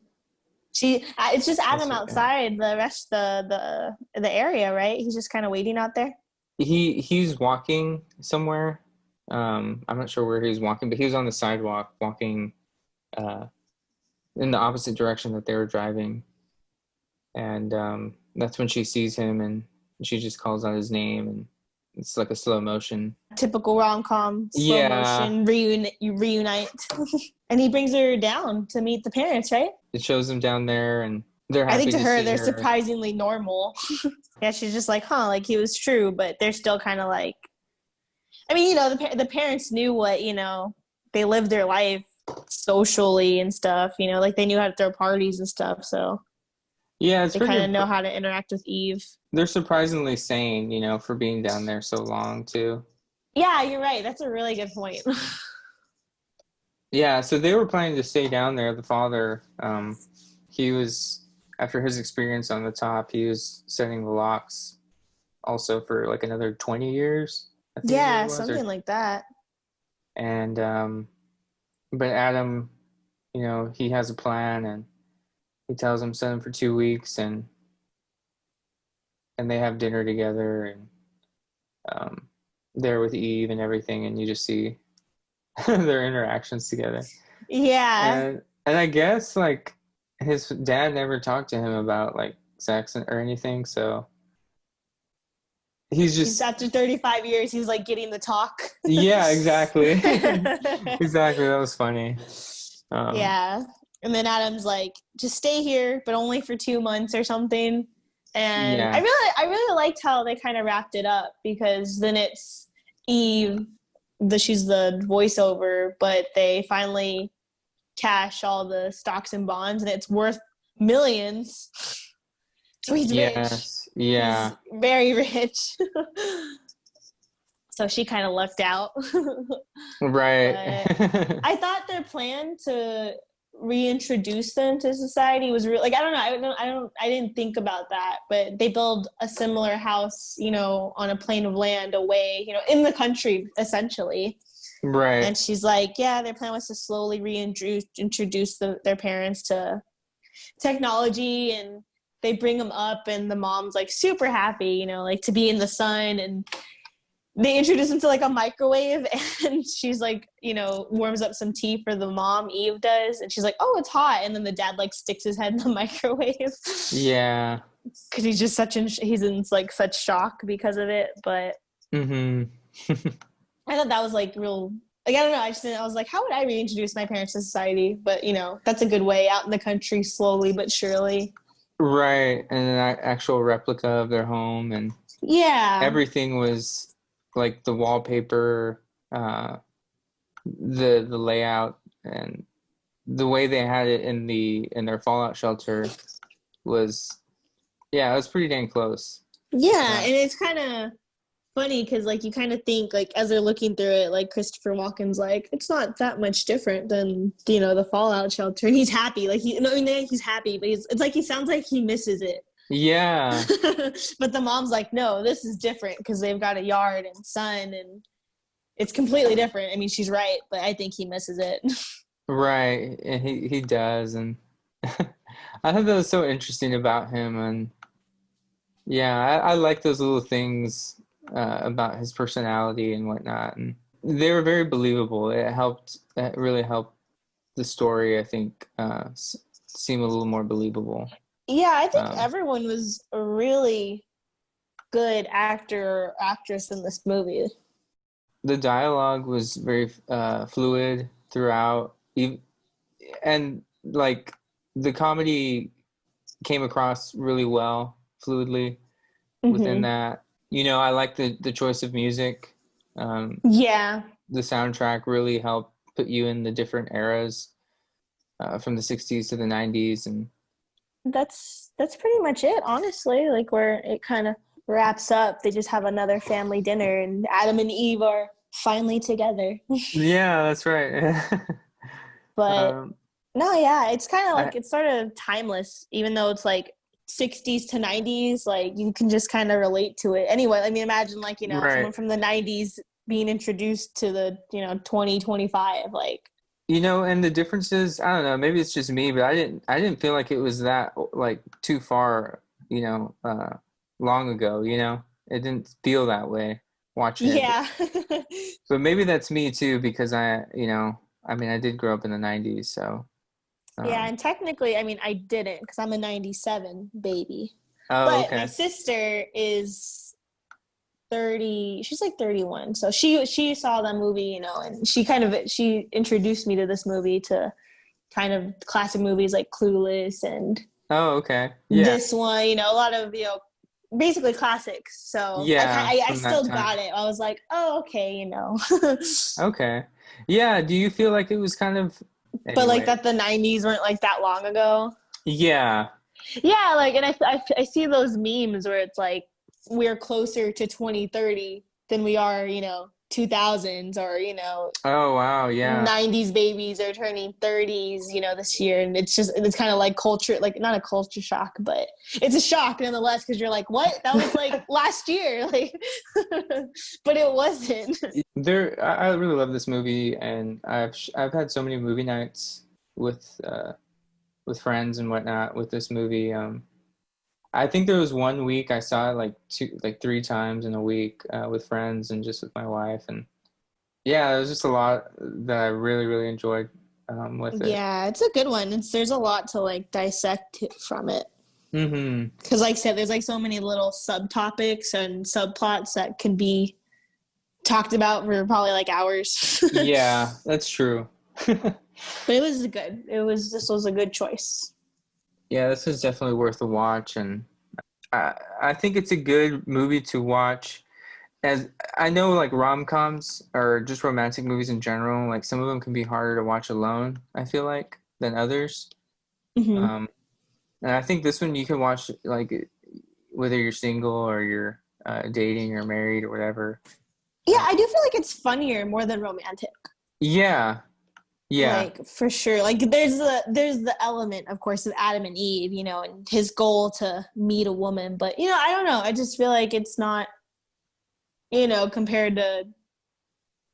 it's just Adam outside the area, right? He's just kind of waiting out there. he's walking somewhere. I'm not sure where he's walking, but he was on the sidewalk walking in the opposite direction that they were driving. And that's when she sees him, and she just calls out his name, and it's like a slow motion. Typical rom-com, slow motion, reunite. And he brings her down to meet the parents, right? It shows them down there, and they're happy I think to her, see they're surprisingly normal. Yeah, she's just like, like he was true, but they're still kind of like, I mean, the parents knew what, they lived their life socially and stuff, like they knew how to throw parties and stuff. So yeah, they kind of know how to interact with Eve. They're surprisingly sane, for being down there so long too. Yeah, you're right. That's a really good point. Yeah, so they were planning to stay down there. The father, he was, after his experience on the top, he was setting the locks also for like another 20 years. I think yeah, something like that. And, but Adam, he has a plan, and he tells him set him for 2 weeks, and they have dinner together, and they're with Eve and everything, and you just see their interactions together. Yeah. And I guess like his dad never talked to him about like sex or anything, so he's after 35 years, he's like getting the talk. Yeah, exactly. Exactly. That was funny. Yeah. And then Adam's like, just stay here, but only for 2 months or something. And yeah. I really liked how they kind of wrapped it up, because then it's Eve, she's the voiceover, but they finally cash all the stocks and bonds, and it's worth millions. So he's rich. Yeah. He's very rich. So she kind of lucked out. Right. I thought their plan to reintroduce them to society was real. Like, I didn't think about that, but they build a similar house, on a plane of land away, in the country, essentially. Right. And she's like, yeah, their plan was to slowly introduce their parents to technology, and they bring them up, and the mom's like super happy, like to be in the sun, and they introduce him to like a microwave, and she's like, warms up some tea for the mom, Eve does, and she's like, oh, it's hot, and then the dad like sticks his head in the microwave. Yeah. Because he's just he's in like such shock because of it, but I thought that was like real. Like, I don't know. I was like, how would I reintroduce my parents to society? But that's a good way, out in the country, slowly but surely. Right, and an actual replica of their home, and yeah, everything was like the wallpaper, the layout, and the way they had it in their fallout shelter was, it was pretty dang close. Yeah, and it's kind of funny because like you kind of think like as they're looking through it, like Christopher Walken's like, it's not that much different than the fallout shelter, and he's happy, like he's happy, but it's like he sounds like he misses it. Yeah. But the mom's like, no, this is different because they've got a yard and sun, and it's completely different. I mean, she's right, but I think he misses it. Right, and he does, and I thought that was so interesting about him, and I like those little things about his personality and whatnot, and they were very believable. It really helped the story, I think, seem a little more believable. Yeah, I think Um, everyone was a really good actor or actress in this movie. the dialogue was very fluid throughout, and like the comedy came across really well, fluidly within Hmm. that. I like the choice of music. Um, Yeah, the soundtrack really helped put you in the different eras, from the 60s to the 90s. And that's pretty much it, honestly. Like where it kind of wraps up, they just have another family dinner, and Adam and Eve are finally together. yeah, that's right. But um, no, yeah, it's kind of I, like it's sort of timeless, even though it's like 60s to 90s. Like you can just kind of relate to it. Anyway, I mean, imagine like, someone right. from the 90s being introduced to the, 2025. Like, And the differences, I don't know, maybe it's just me, but I didn't feel like it was that like too far, long ago, It didn't feel that way watching it. yeah. But maybe that's me too, because I mean, I did grow up in the 90s, so Yeah, um and technically, I mean, I didn't because I'm a 97 baby. oh, But my okay. sister is 30, she's like 31. So she saw that movie, and she introduced me to this movie, to kind of classic movies like Clueless and Oh, okay. Yeah. this one, a lot of, basically classics. So Yeah, I from that still time. got it. I was like, oh, okay. Okay. Yeah, do you feel like it was kind of But like anyway? that the 90s weren't like that long ago. Yeah. Yeah, like, and I see those memes where it's like we're closer to 2030 than we are, 2000s, or, Oh, wow, yeah. 90s babies are turning 30s, this year. And it's kind of like culture, like not a culture shock, but it's a shock nonetheless, because you're like, what? That was like last year. Like, but it wasn't. I really love this movie, and I've had so many movie nights with friends and whatnot with this movie. I think there was one week I saw it like three times in a week, with friends and just with my wife. And yeah, there was just a lot that I really, really enjoyed, with it. Yeah, it's a good one. There's a lot to like dissect from it. Hmm. Because, like I said, there's like so many little subtopics and subplots that can be talked about for probably like hours. Yeah, that's true. But it was good. This was a good choice. Yeah, this is definitely worth a watch, and I think it's a good movie to watch. As I know, like rom-coms or just romantic movies in general, like some of them can be harder to watch alone, I feel like, than others. Hmm. Um, and I think this one you can watch like whether you're single or you're dating or married or whatever. Yeah, Uh, I do feel like it's funnier more than romantic. yeah, yeah, Like for sure. Like there's the element, of course, of Adam and Eve, and his goal to meet a woman. But I don't know. I just feel like it's not, compared to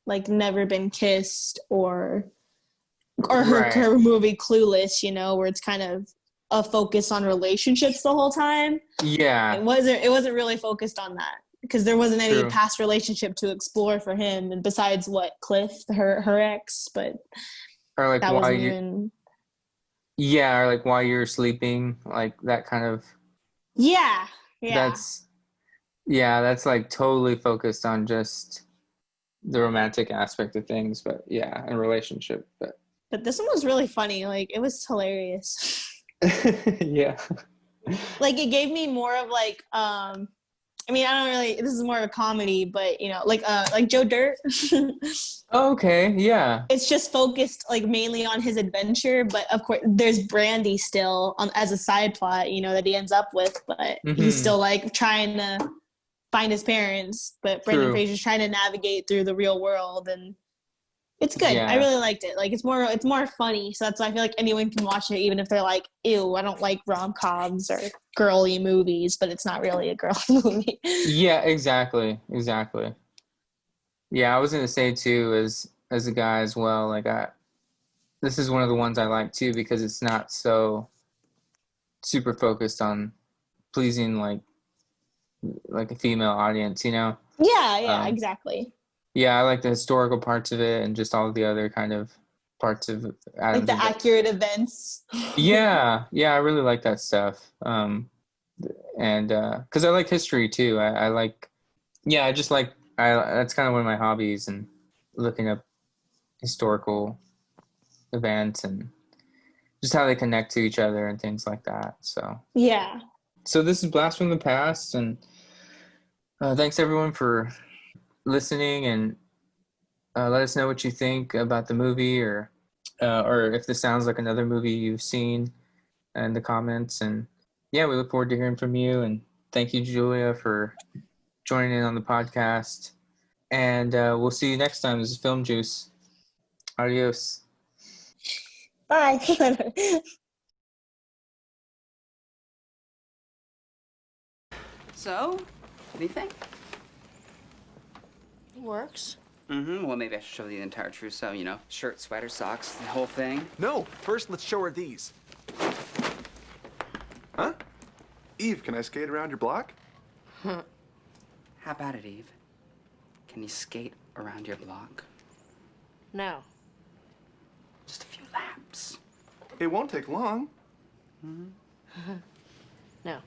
like Never Been Kissed, or right. her movie Clueless, where it's kind of a focus on relationships the whole time. Yeah, It wasn't really focused on that, because there wasn't any true. past relationship to explore for him, and besides what Cliff, her ex, but Or like that while wasn't you, even. yeah, or like while you're sleeping, like that kind of. Yeah, yeah. That's Yeah, that's like totally focused on just the romantic aspect of things, but yeah, and relationship, but But this one was really funny. Like it was hilarious. yeah. Like it gave me more of like I mean, I don't really, this is more of a comedy, but like Joe Dirt. Okay, yeah. It's just focused like mainly on his adventure, but of course there's Brandy still as a side plot, that he ends up with, but he's Mm-hmm. still like trying to find his parents, but Brendan True. Fraser's trying to navigate through the real world, and it's good. I Yeah. really liked it. Like it's more funny, so that's why I feel like anyone can watch it, even if they're like, ew, I don't like rom-coms or girly movies, but it's not really a girl movie. Yeah, exactly. Exactly. Yeah, I was gonna say too, as a guy as well, like this is one of the ones I like too because it's not so super focused on pleasing like a female audience, you know? Yeah, Um, exactly. yeah, I like the historical parts of it and just all the other kind of parts of Like Adam's the accurate events. Yeah, I really like that stuff. And because I like history too. I like, yeah, I just like, that's kind of one of my hobbies, and looking up historical events and just how they connect to each other and things like that. Yeah. So this is Blast from the Past, and thanks everyone for listening, and let us know what you think about the movie, or if this sounds like another movie you've seen in the comments. And yeah, we look forward to hearing from you. And thank you, Julia, for joining in on the podcast. And we'll see you next time. This is Film Juice. Adios. Bye. So, what do you think? Works. Mm-hmm. Well, maybe I should show you the entire trousseau, you know, shirt, sweater, socks, the whole thing. No, first let's show her these. Huh? Eve, can I skate around your block? How about it, Eve? Can you skate around your block? No. Just a few laps. It won't take long. No.